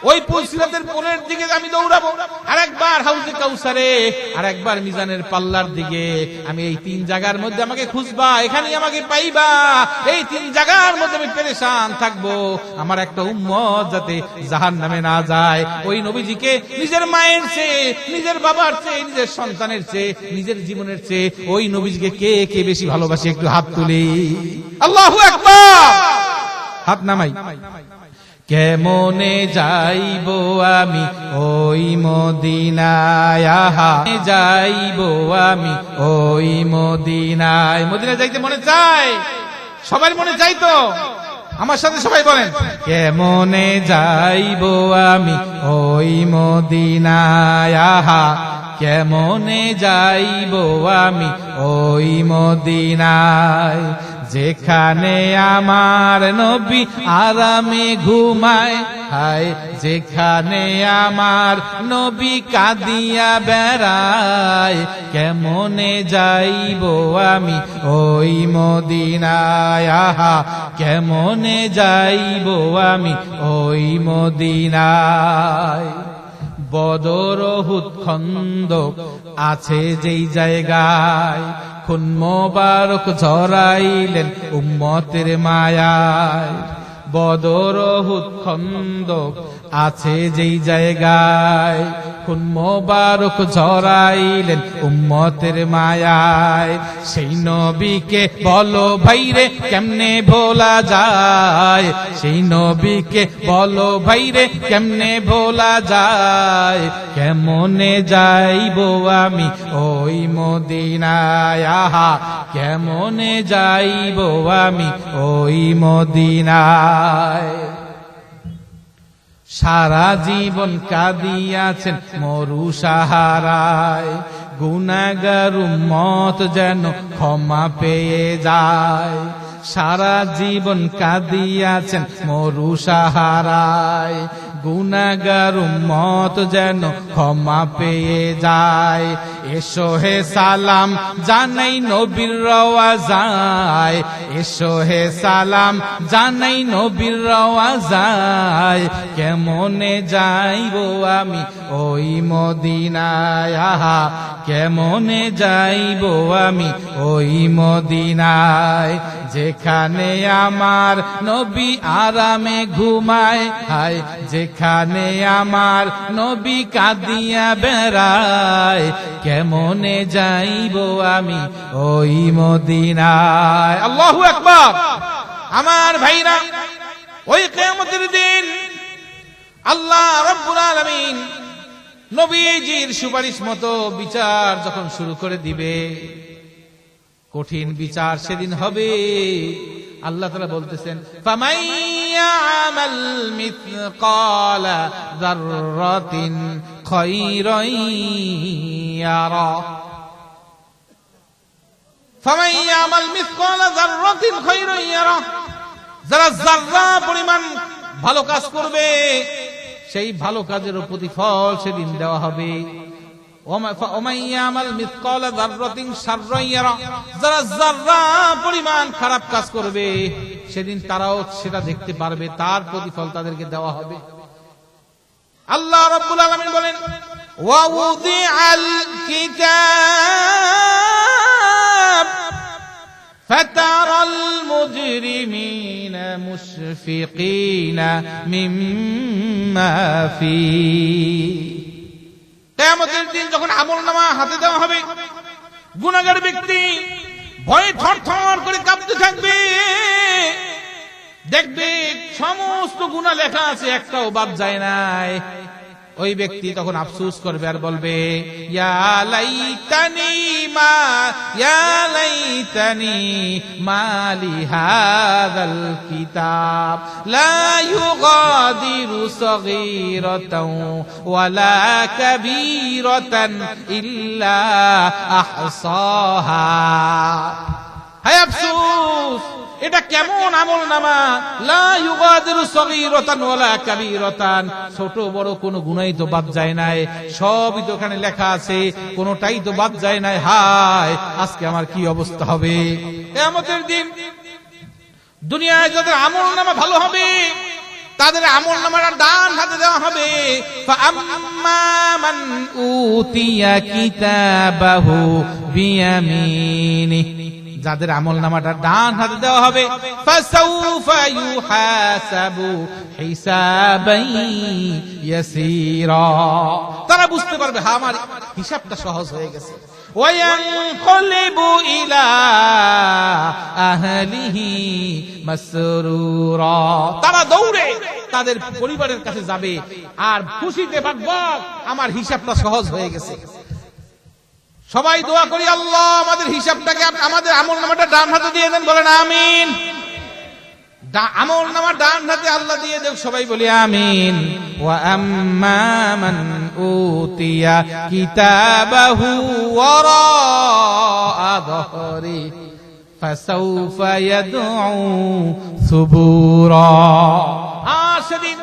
ওই পুলসিরাতের পোলের দিকে আমি দৌড়াবো, আর একবার হাউজে কাউসারে, আর একবার মিজানের পাল্লার দিকে। আমি এই তিন জায়গার মধ্যে আমাকে খুঁজবা, এখানেই আমাকে পাইবা। এই তিন জায়গার মধ্যে আমি পেরেশান থাকবো, আমার একটা উম্মত যাতে জাহান্নামে না যায়। ওই নবীজিকে নিজের মায়ের চেয়ে, নিজের বাবার চেয়ে, নিজের সন্তানের চেয়ে, নিজের জীবনের চেয়ে ওই নবীজিকে কে কে বেশি ভালোবাসে? একটু হাত তুলি। আল্লাহু আকবার। হাত নামাই। কেমনে যাইব আমি ওই মদিনায়, যাইব আমি ওই মদিনায়। মদিনায় যাইতে মনে চায়? সবাই মনে চাই তো? আমার সাথে সবাই বলেন, কেমনে যাইব আমি ওই মদিনায়, কেমনে যাইব আমি ওই মদিনায়, যেখানে আমার নবী আরামে ঘুমায়, হায় যেখানে আমার নবী কাঁদিয়া বেড়ায়, কেমনে যাইব আমি ওই মদিনায়, কেমনে যাইব আমি ওই মদিনায়। বদর উহুদ খন্দক আছে যেই জায়গায়, খুন মোবারক ঝরাইলেন উম্মতের মায়ায়। বদর উহুদ খন্দক আছে যেই জায়গায়, খুন মোবারক ঝরাইলেন উম্মতের মায়ায়। সেই নবীকে বলো ভাইরে কেমনে ভোলা যায়, সেই নবীকে বলো ভাইরে কেমনে ভোলা যায়, কেমনে যাইব আমি ওই মদিনায়, কেমনে যাইব আমি ওই মদিনায়। সারা জীবন কাঁদিয়াছেন মরু সাহারায়, গুনাহগার উম্মত যেন ক্ষমা পেয়ে যায়। সারা জীবন কাঁদিয়াছেন মরু সাহারায়, গুনাহগার উম্মত যেন ক্ষমা পেয়ে যায়। এসো হে সালাম জানাই নবীর রওয়াজায়, এসো হে সালাম জানাই নবীর রওয়াজায়, কেমনে যাইবো আমি ওই মদিনায়, আহা কেমনে যাইবো আমি ওই মদিনায়, যেখানে আমার নবী আরামে ঘুমায়, হায় যেখানে আমার নবী কাঁদিয়া বেড়ায়, কেমনে যাইবো আমি ওই মদিনায়। আল্লাহু আকবার। আমার ভাইরা, ওই কিয়ামতের দিন আল্লাহ রাব্বুল আলামিন নবীজির সুপারিশ মতো বিচার যখন শুরু করে দিবে, কঠিন বিচার সেদিন হবে। আল্লাহ তাআলা বলতেছেন, ফামান ইয়ামাল মিসকালা যাররাতিন খায়রান ইয়ারা, ফামান ইয়ামাল মিসকালা যাররাতিন খায়রান ইয়ারা, যারা যাররা পরিমাণ ভালো কাজ করবে সেই ভালো কাজের প্রতিফল সেদিন দেওয়া হবে। ওমান ইয়ামাল মিসকালা যাররাতিন শাররান ইয়ারা, যারা যাররা পরিমাণ খারাপ কাজ করবে সেদিন তারাও সেটা দেখতে পারবে, তার প্রতিফল তাদেরকে দেওয়া হবে। আল্লাহ রাব্বুল আলামিন বলেন, ওয়া উযিআল কিতাব ফাতারাল মুজরিমিনা মুশফিকিনা মিম্মা ফীহি। কিয়ামতের দিন যখন আমলনামা হাতে দেওয়া হবে, গুনাহগার ব্যক্তি ভয়ে থরথর করে কাঁপতে থাকবে, দেখবে সমস্ত গুনাহ লেখা আছে, একটাও বাদ যায় নাই। ওই ব্যক্তি তখন আফসোস করবে আর বলবে, ইয়া লাইতানি মালি হাযাল কিতাব লা ইউগাদিরু সগীরাতাও ওয়ালা কাবীরাতান ইল্লা আহসাহা। হায় আফসোস, এটা কেমন আমলনামা, লা ইউগাদিরু সগীরাতান ওয়ালা কাবীরাতান, ছোট বড় কোনো গুনাহই তো বাদ যায় নাই, সবই তো এখানে লেখা আছে, কোনোটাই তো বাদ যায় নাই। হায় আজকে আমার কি অবস্থা হবে কিয়ামতের দিন। দুনিয়ায় যাদের আমলনামা ভালো হবে তাদের আমলনামার ডান হাতে দেওয়া হবে। ফাআম্মা মান উতিয়া কিতাবাহু বিয়ামিনিহি, যাদের আমলনামাটা ডান হাতে দেওয়া হবে, ফাসাউফা ইউহাসাবু হিসাবান ইয়াসীরা, তারা বুঝতে পারবে হ্যাঁ আমার হিসাবটা সহজ হয়ে গেছে। ওয়ায়ানকলিবু ইলা আহলিহি মাসরুরা, তারা দৌড়ে তাদের পরিবারের কাছে যাবে আর খুশিতে বলবে আমার হিসাবটা সহজ হয়ে গেছে। সবাই দোয়া করি, আল্লাহ আমাদের হিসাবটাকে, আমাদের আমলনামাটা ডান হাতে দিয়ে দেন, বলেন আমিন। আমলনামা ডান হাতে আল্লাহ দিয়ে দেন, সবাই বলি আমিন। ওয়া আম্মা মান উতিয়া কিতাবাহু ওয়ারাআ যহরি ফাসাউফা ইয়াদউ সুবুরা, আর সেদিন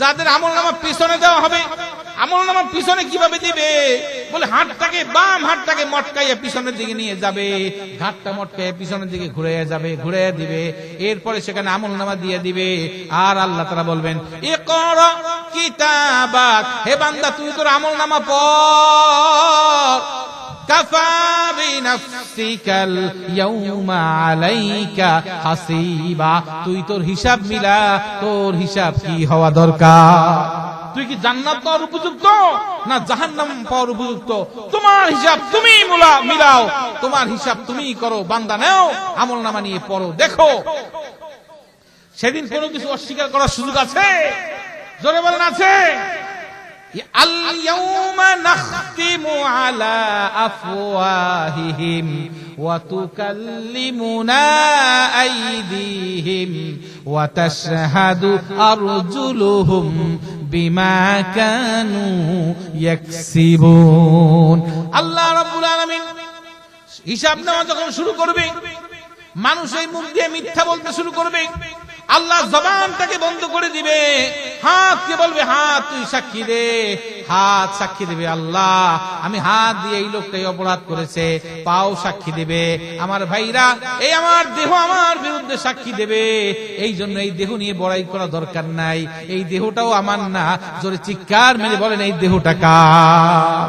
যাদের আমলনামা পিছনে দেওয়া হবে, আমলনামা পিছনে কিভাবে দিবে, বলে হাতটাকে, বাম হাতটাকে মটকাইয়া পিছনের দিকে নিয়ে যাবে, হাতটা মটকাইয়া পিছনের দিকে ঘুরে যাবে, ঘুরে দিবে, এরপরে সেখানে আমলনামা দিয়ে দিবে। আর আল্লাহ তাআলা বলবেন, ইকরা কিতাবাক, হে বান্দা তুই তোর আমলনামা পড়, কাফা বিনাফসিকাল ইয়াউমা আলাইকা হাসিবা, তুই তোর হিসাব মিলা, তোর হিসাব কি হওয়া দরকার, তুই কি জান্নাত পাওয়ার উপযুক্ত না জাহান্নাম পাওয়ার উপযুক্ত, তোমার হিসাব তুমি মিলাও, তোমার হিসাব তুমি করো, বান্দা নাও আমলনামা নিয়ে পড়ো, দেখো সেদিন কোনো কিছু অস্বীকার করার সুযোগ আছে? জোরে বলেন আছে? আল ইয়াউমা নাখতিমু আলা আফওয়াহিহিম ওয়া তুকাল্লিমুনা আইদিহিম ওয়া তাশহাদু আরজুলুহুম বিমা কানু ইয়াকসিবুন। আল্লাহ রাব্বুল আলামিন হিসাব নেওয়া যখন শুরু করবে, মানুষ এই মুখ দিয়ে মিথ্যা বলতে শুরু করবে, আল্লাহ জবানটাকে বন্ধ করে দিবে, হাতকে বলবে হাত তুই সাক্ষী দে, হাত সাক্ষী দেবে আল্লাহ আমি হাত দিয়ে এই লোকটাই অপরাধ করেছে, পাও সাক্ষী দেবে। আমার ভাইরা, এই আমার দেহ আমার বিরুদ্ধে সাক্ষী দেবে। এই জন্য এই দেহ নিয়ে বড়াই করা দরকার নাই, এই দেহটাও আমার না। জোরে চিৎকার মেরে বলেন এই দেহটা কার?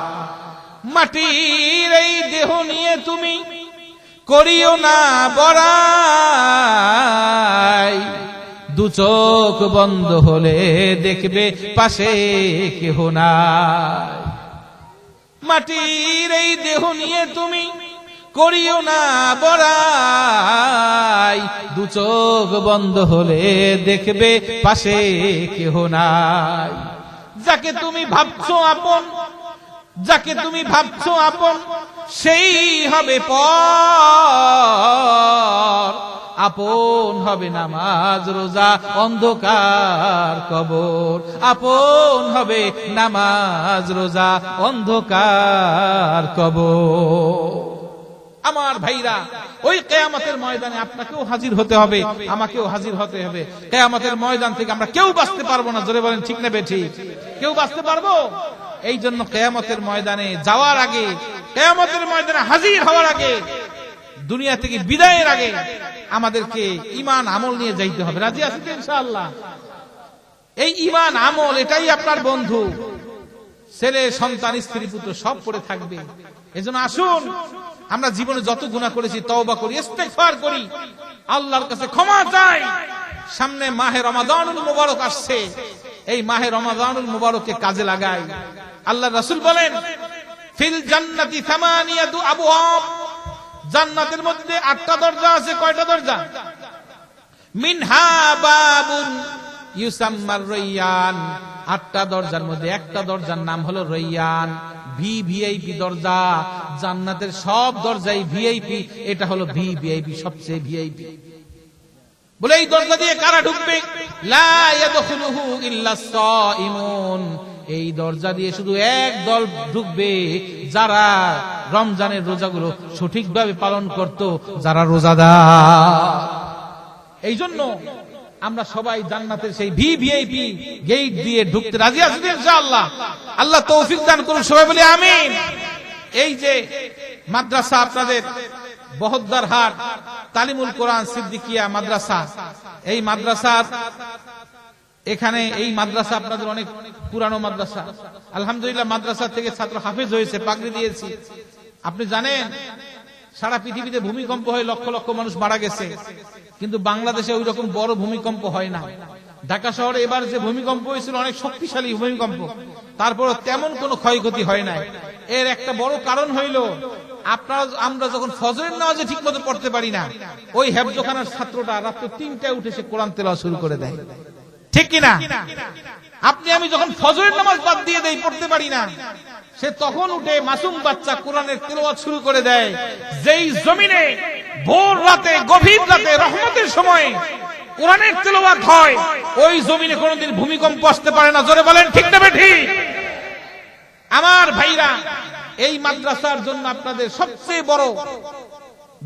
মাটির এই দেহ নিয়ে তুমি করিও না বড়াই, দু চোখ বন্ধ হলে দেখবে পাশে কেহ নাই। মাটির এই দেহ নিয়ে তুমি করিও না বড়াই, দু চোখ বন্ধ হলে দেখবে পাশে কেহ নাই। যাকে তুমি ভাবছো আপন, যাকে তুমি ভাবছো আপন, সেই হবে পর। আপন হবে নামাজ রোজা অন্ধকার কবর, আপন হবে নামাজ রোজা অন্ধকার কবর। আমার ভাইরা, ওই কিয়ামতের ময়দানে আপনাকেও হাজির হতে হবে, আমাকেও হাজির হতে হবে। কিয়ামতের ময়দান থেকে আমরা কেউ বাঁচতে পারবো না। জোরে বলেন ঠিক না বেঠিক? কেউ বাঁচতে পারবো? এই জন্য কিয়ামতের ময়দানে যাওয়ার আগে, কিয়ামতের ময়দানে হাজির হওয়ার আগে, দুনিয়া থেকে বিদায়ের আগে আমাদেরকে ঈমান আমল নিয়ে যাইতে হবে। রাজি আছেন ইনশাআল্লাহ? এই ঈমান আমল, এটাই আপনার বন্ধু। ছেলে সন্তান স্ত্রী পুত্র সব পড়ে থাকবে। এজন্য আসুন আমরা জীবনে যত গুনাহ করেছি তওবা করি, ইস্তেগফার করি, আল্লাহর কাছে ক্ষমা চাই। সামনে মাহে রমাদানুল মুবারক আসছে, এই মাহে রমাদানুল মুবারককে কাজে লাগাই। আল্লাহর রাসূল বলেন, ফিল জান্নাতি সামানিয়াতু আবওয়াব, জান্নাতের মধ্যে 8টা দরজা আছে। কয়টা দরজা? মিনহা বাবুন ইউসাম্মার রায়্যান, 8টা দরজার মধ্যে একটা দরজার নাম হলো রায়্যান, ভিআইপি দরজা। জান্নাতের সব দরজাই ভিআইপি, এটা হলো ভিআইপি, সবচেয়ে ভিআইপি। বলে এই দরজা দিয়ে কারা ঢুকবে? লা ইয়াদখুলুহু ইল্লাস সাইমুন, এই দরজা দিয়ে শুধু এক দল ঢুকবে, যারা রমজানের রোজাগুলো সঠিকভাবে পালন করত, যারা রোজাদার। এই জন্য আমরা সবাই জান্নাতের সেই ভিআইপি গেট দিয়ে ঢুকতে রাজি আছি ইনশাআল্লাহ। আল্লাহ তৌফিক দান করুন, সবাই বলি আমিন। এই যে মাদ্রাসা আপনাদের বহদ্দার হাট তালিমুল কোরআন সিদ্দিকিয়া মাদ্রাসা, এই মাদ্রাসার এখানে এই মাদ্রাসা আপনাদের অনেক পুরানো মাদ্রাসা। আলহামদুলিল্লাহ মাদ্রাসা থেকে ছাত্র হাফেজ হয়েছে, পাগড়ি দিয়েছি। আপনি জানেন সারা পৃথিবীতে ভূমিকম্প হয়ে লক্ষ লক্ষ মানুষ মারা গেছে, কিন্তু বাংলাদেশে ওই রকম বড় ভূমিকম্প হয় না। ঢাকা শহরে এবার যে ভূমিকম্প হয়েছিল অনেক শক্তিশালী ভূমিকম্প, তারপরও তেমন কোনো ক্ষয়ক্ষতি হয় নাই। এর একটা বড় কারণ হইল আমরা যখন ফজরের নামাজে ঠিক মতো পড়তে পারি না, ওই হেফজখানার ছাত্রটা রাত 3টায় উঠে সে কোরআন তেলাওয়াত শুরু করে দেয়, ঠিক কিনা? আপনি আমি যখন ফজরের নামাজ বাদ দিয়ে দেই, পড়তে পারি না, সে তখন উঠে মাসুম বাচ্চা কোরআনের তেলাওয়াত শুরু করে দেয়। যেই জমিনে ভোর রাতে গভীর রাতে রহমতের সময় কোরআনের তেলাওয়াত হয়, ওই জমিনে কোনোদিন ভূমিকম্প আসতে পারে না। জোরে বলেন ঠিক না বেঠিক? আমার ভাইরা, এই মাদ্রাসার জন্য আপনাদের সবচেয়ে বড়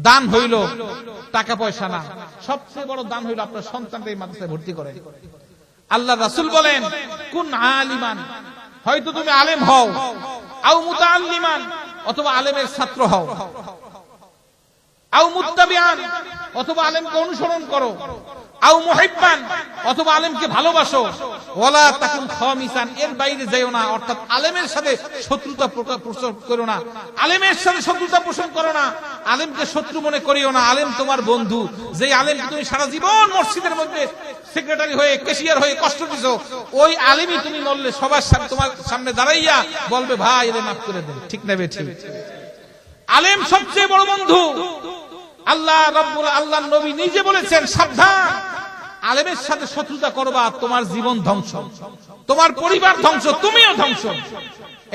দান হইল টাকা পয়সা না, সবচেয়ে বড় দান হইল আপনার সন্তানকে এই মাদ্রাসায় ভর্তি করেন। আল্লাহ রাসূল বলেন, কুন আলিমান, হয়তো তুমি আলেম হও, আও মুতাআল্লিমান, অথবা আলেমের ছাত্র হও, আও মুত্তাবিআন, অথবা আলেমকে অনুসরণ করো, আও মুহিব্বান, অথবা আলেমকে ভালোবাসো, ওয়ালা তাকুন খামিসান, এর বাইরে যাইও না। অর্থাৎ আলেমের সাথে শত্রুতা পোষণ করো না, আলেমের সাথে শত্রুতা পোষণ করো না, আলেমকে শত্রু মনে করিও না। আলেম তোমার বন্ধু। যে আলেমকে তুমি সারা জীবন মসজিদের মধ্যে সেক্রেটারি হয়ে ক্যাশিয়ার হয়ে কষ্ট দিছো, ওই আলেমই তুমি মরলে সবার সামনে তোমার সামনে দাঁড়াইয়া বলবে ভাই এরে মাফ করে দেন, ঠিক না বেঠিক? আলেম সবচেয়ে বড় বন্ধু। আল্লাহ নবী নিজে বলেছেন, সাবধান, আলেমের সাথে শত্রুতা করবা, তোমার জীবন ধ্বংস, তোমার পরিবার ধ্বংস, তুমিও ধ্বংস।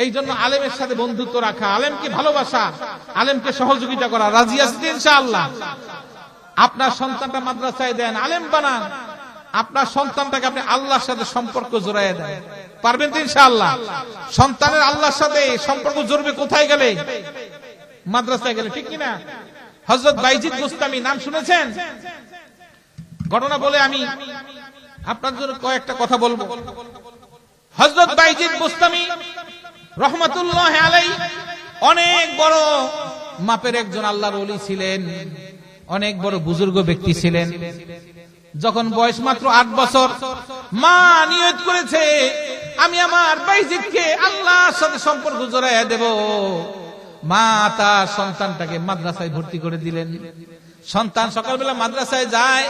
এই জন্য আলেমের সাথে বন্ধুত্ব রাখা, আলেমকে ভালোবাসা, আলেমকে সহযোগিতা করা। রাজি আছেন ইনশাআল্লাহ? আপনার সন্তানটা মাদ্রাসায় দেন, আলেম বানান, আপনার সন্তানটাকে আপনি আল্লাহর সাথে সম্পর্ক জোড়ায় দেন। পারবেন তো ইনশাআল্লাহ? সন্তানের আল্লাহর সাথে সম্পর্ক জড়বে কোথায় গেলে? মাদ্রাসায় গেলে, ঠিক কিনা? হযরত বাইজিদ বুস্তামি নাম শুনেছেন? ঘটনা বলে আমি আপনার জন্য কয়েকটা কথা বলবো। হযরত বাইজিদ বুস্তামি রহমাতুল্লাহ আলাইহি অনেক বড় মাপের একজন আল্লাহর ওলি ছিলেন, অনেক বড় বুজুর্গ ব্যক্তি ছিলেন। যখন বয়স মাত্র 8 বছর, মা নিয়ত করেছে আমি আমার বাইজিদকে আল্লাহর সাথে সম্পর্ক জড়াইয়া দেব। মা তার সন্তানটাকে মাদ্রাসায় ভর্তি করে দিলেন। সন্তান সকালবেলা মাদ্রাসায় যায়,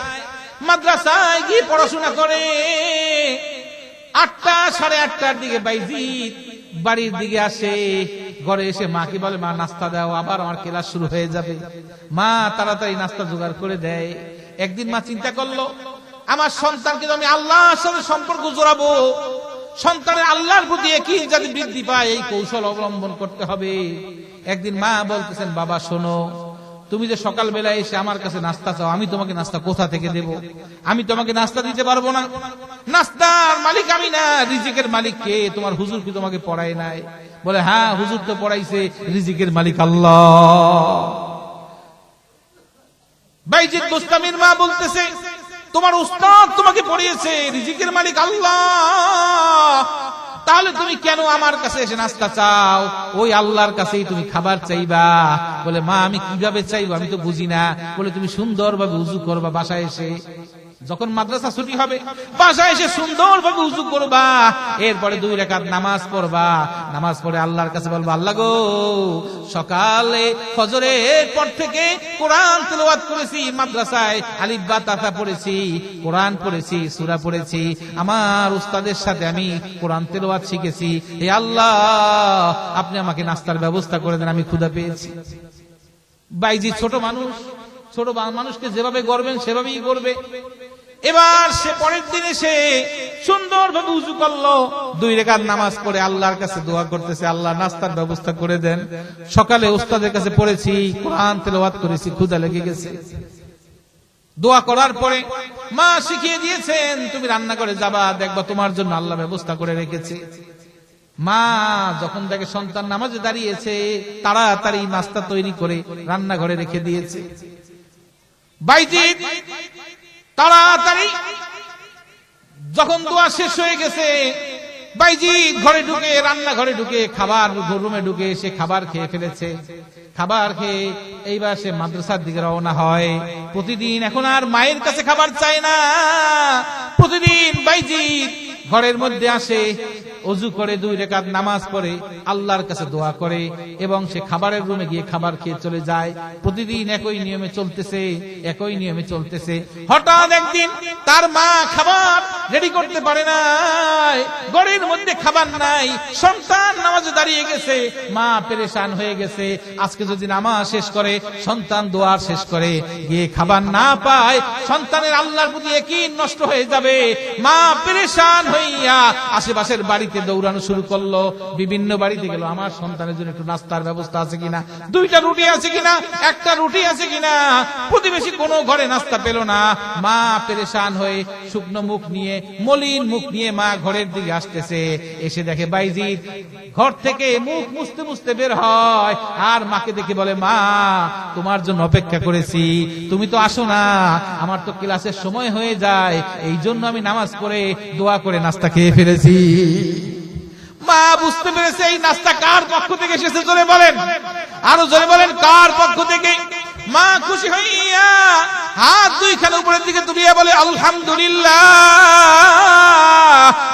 মাদ্রাসায় গিয়ে পড়াশোনা করে। 8টা সাড়ে 8টার দিকে বাইজিদ বাড়ির দিকে আসে। ঘরে এসে মাকে বলে, মা নাস্তা দাও, আবার আমার ক্লাস শুরু হয়ে যাবে। মা তাড়াতাড়ি নাস্তা জোগাড় করে দেয়। একদিন মা চিন্তা করলো, আমার সন্তানকে তো আমি আল্লাহর সাথে সম্পর্ক জোড়াবো, সন্তানের আল্লাহর প্রতি একই যাতে বৃদ্ধি পায় এই কৌশল অবলম্বন করতে হবে। একদিন মা বলতেছেন, বাবা শোনো, তুমি যে সকালবেলা এসে আমার কাছে নাস্তা চাও, আমি তোমাকে নাস্তা কোথা থেকে দেব? আমি তোমাকে নাস্তা দিতে পারবো না। নাস্তার মালিক আমি না, রিজিকের মালিক কে? তোমার হুজুর কি তোমাকে পড়ায় নাই? বলে, হ্যাঁ হুজুর তো পড়াইছে, রিজিকের মালিক আল্লাহ। বাইজিদ বুস্তামির মা বলতেছে, তোমার উস্তাদ তোমাকে পড়িয়েছে, রিজিকের মালিক আল্লাহ, তাহলে তুমি কেন আমার কাছে এসে নাস্তা চাও? ওই আল্লাহর কাছেই তুমি খাবার চাইবা। বলে, মা আমি কিভাবে চাইবো, আমি তো বুঝি না। বলে, তুমি সুন্দরভাবে উযু করবা, বাসায় এসে যখন মাদ্রাসা ছুটি হবে বাসায় এসে সুন্দরভাবে উযু করবা, এরপরে 2 রাকাত নামাজ পড়বা। নামাজ পড়ে আল্লাহর কাছে বলবা, আল্লাহ গো, সকালে ফজরের পর থেকে কোরআন তেলাওয়াত করেছি, মাদ্রাসায় আলিফ বা তা পড়েছি, কোরআন পড়েছি, সূরা পড়েছি, আমার উস্তাদের সাথে আমি কোরআন তেলাওয়াত শিখেছি। হে আল্লাহ, আপনি আমাকে নাস্তার ব্যবস্থা করে দেন, আমি ক্ষুধা পেয়েছি। বাইজি ছোট মানুষ, ছোট মানুষকে যেভাবে গড়বেন সেভাবেই গড়বে। এবার সে পরের দিনে সে সুন্দরভাবে উযু করলো, 2 রাকাত নামাজ পড়ে আল্লাহর কাছে দোয়া করতেছে, আল্লাহ নাস্তার ব্যবস্থা করে দেন। সকালে উস্তাদের কাছে পড়েছি, কোরআন তেলাওয়াত করেছি, ক্ষুধা লেগে গেছে। দোয়া করার পরে মা শিখিয়ে দিয়েছেন, তুমি রান্না করে যাবা, দেখবা তোমার জন্য আল্লাহ ব্যবস্থা করে রেখেছে। মা যখন দেখে সন্তান নামাজে দাঁড়িয়েছে, তাড়াতাড়ি নাস্তা তৈরি করে রান্নাঘরে রেখে দিয়েছে। বাইজিদ তাড়াতাড়ি যখন দোয়া শেষ হয়ে গেছে, বাইজিদ ঘরে ঢুকে, রান্নাঘরে ঢুকে, খাবার রুমে ঢুকে সে খাবার খেয়ে ফেলেছে। খাবার খেয়ে এইবার সে মাদ্রাসার দিকে রওনা হয়। প্রতিদিন এখন আর মায়ের কাছে খাবার চায় না। প্রতিদিন বাইজিদ ঘরের মধ্যে আসে, ওযু করে 2 রাকাত নামাজ পড়ে আল্লাহর কাছে দোয়া করে এবং সে খাবারের রুমে গিয়ে খাবার খেয়ে চলে যায়। প্রতিদিন একই নিয়মে চলতেছে, একই নিয়মে চলতেছে। হঠাৎ একদিন তার মা খাবার রেডি করতে পারে না, ঘরের মধ্যে খাবার নাই, সন্তান নামাজে দাঁড়িয়ে গেছে, মা পেরেশান হয়ে গেছে। আজকে যদি নামাজ শেষ করে, সন্তান দোয়া শেষ করে গিয়ে খাবার না পায়, সন্তানের আল্লাহর প্রতি ইয়াকিন নষ্ট হয়ে যাবে। মা পেরেশান হইয়া আশেপাশের বাড়িতে দৌড়ানো শুরু করলো। বিভিন্ন বাড়িতে গেল, আমার সন্তানের জন্য একটু নাস্তার ব্যবস্থা আছে কিনা, 2টা রুটি আছে কিনা, 1টা রুটি আছে কিনা। প্রতিবেশী কোনো ঘরে নাস্তা পেল না। মা পেরেশান হয়ে শুকনো মুখ নিয়ে, মলিন মুখ নিয়ে মা ঘরের দিকে আসতেছে। এসে দেখে বাইজিদ ঘর থেকে মুখ মুছতে মুছতে বের হয়, আর মাকে দেখে বলে, মা তোমার জন্য অপেক্ষা করেছি, তুমি তো আসো না, আমার তো ক্লাসের সময় হয়ে যায়, এই জন্য আমি নামাজ পড়ে দোয়া করে নাস্তা খেয়ে ফেলেছি। মা বুঝতে পেরেছে এই নাস্তা কার পক্ষ থেকে এসেছে, জোরে বলেন, আরো জোরে বলেন, কার পক্ষ থেকে। মা খুশি হইয়া হাত 2খানা উপরের দিকে তুলিয়া বলে, আলহামদুলিল্লাহ,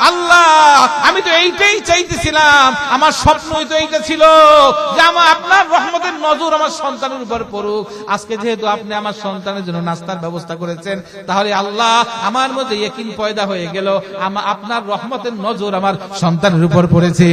আল্লাহ আমি তো এইটাই চাইতেছিলাম, আমার স্বপ্নই তো এইটা ছিল যে আমার আপনার রহমতের নজর আমার সন্তানের উপর পড়ুক। আজকে যেহেতু আপনি আমার সন্তানের জন্য নাস্তার ব্যবস্থা করেছেন, তাহলে আল্লাহ আমার মধ্যে ইয়াকিন পয়দা হয়ে গেল, আপনার রহমতের নজর আমার সন্তানের উপর পড়েছে।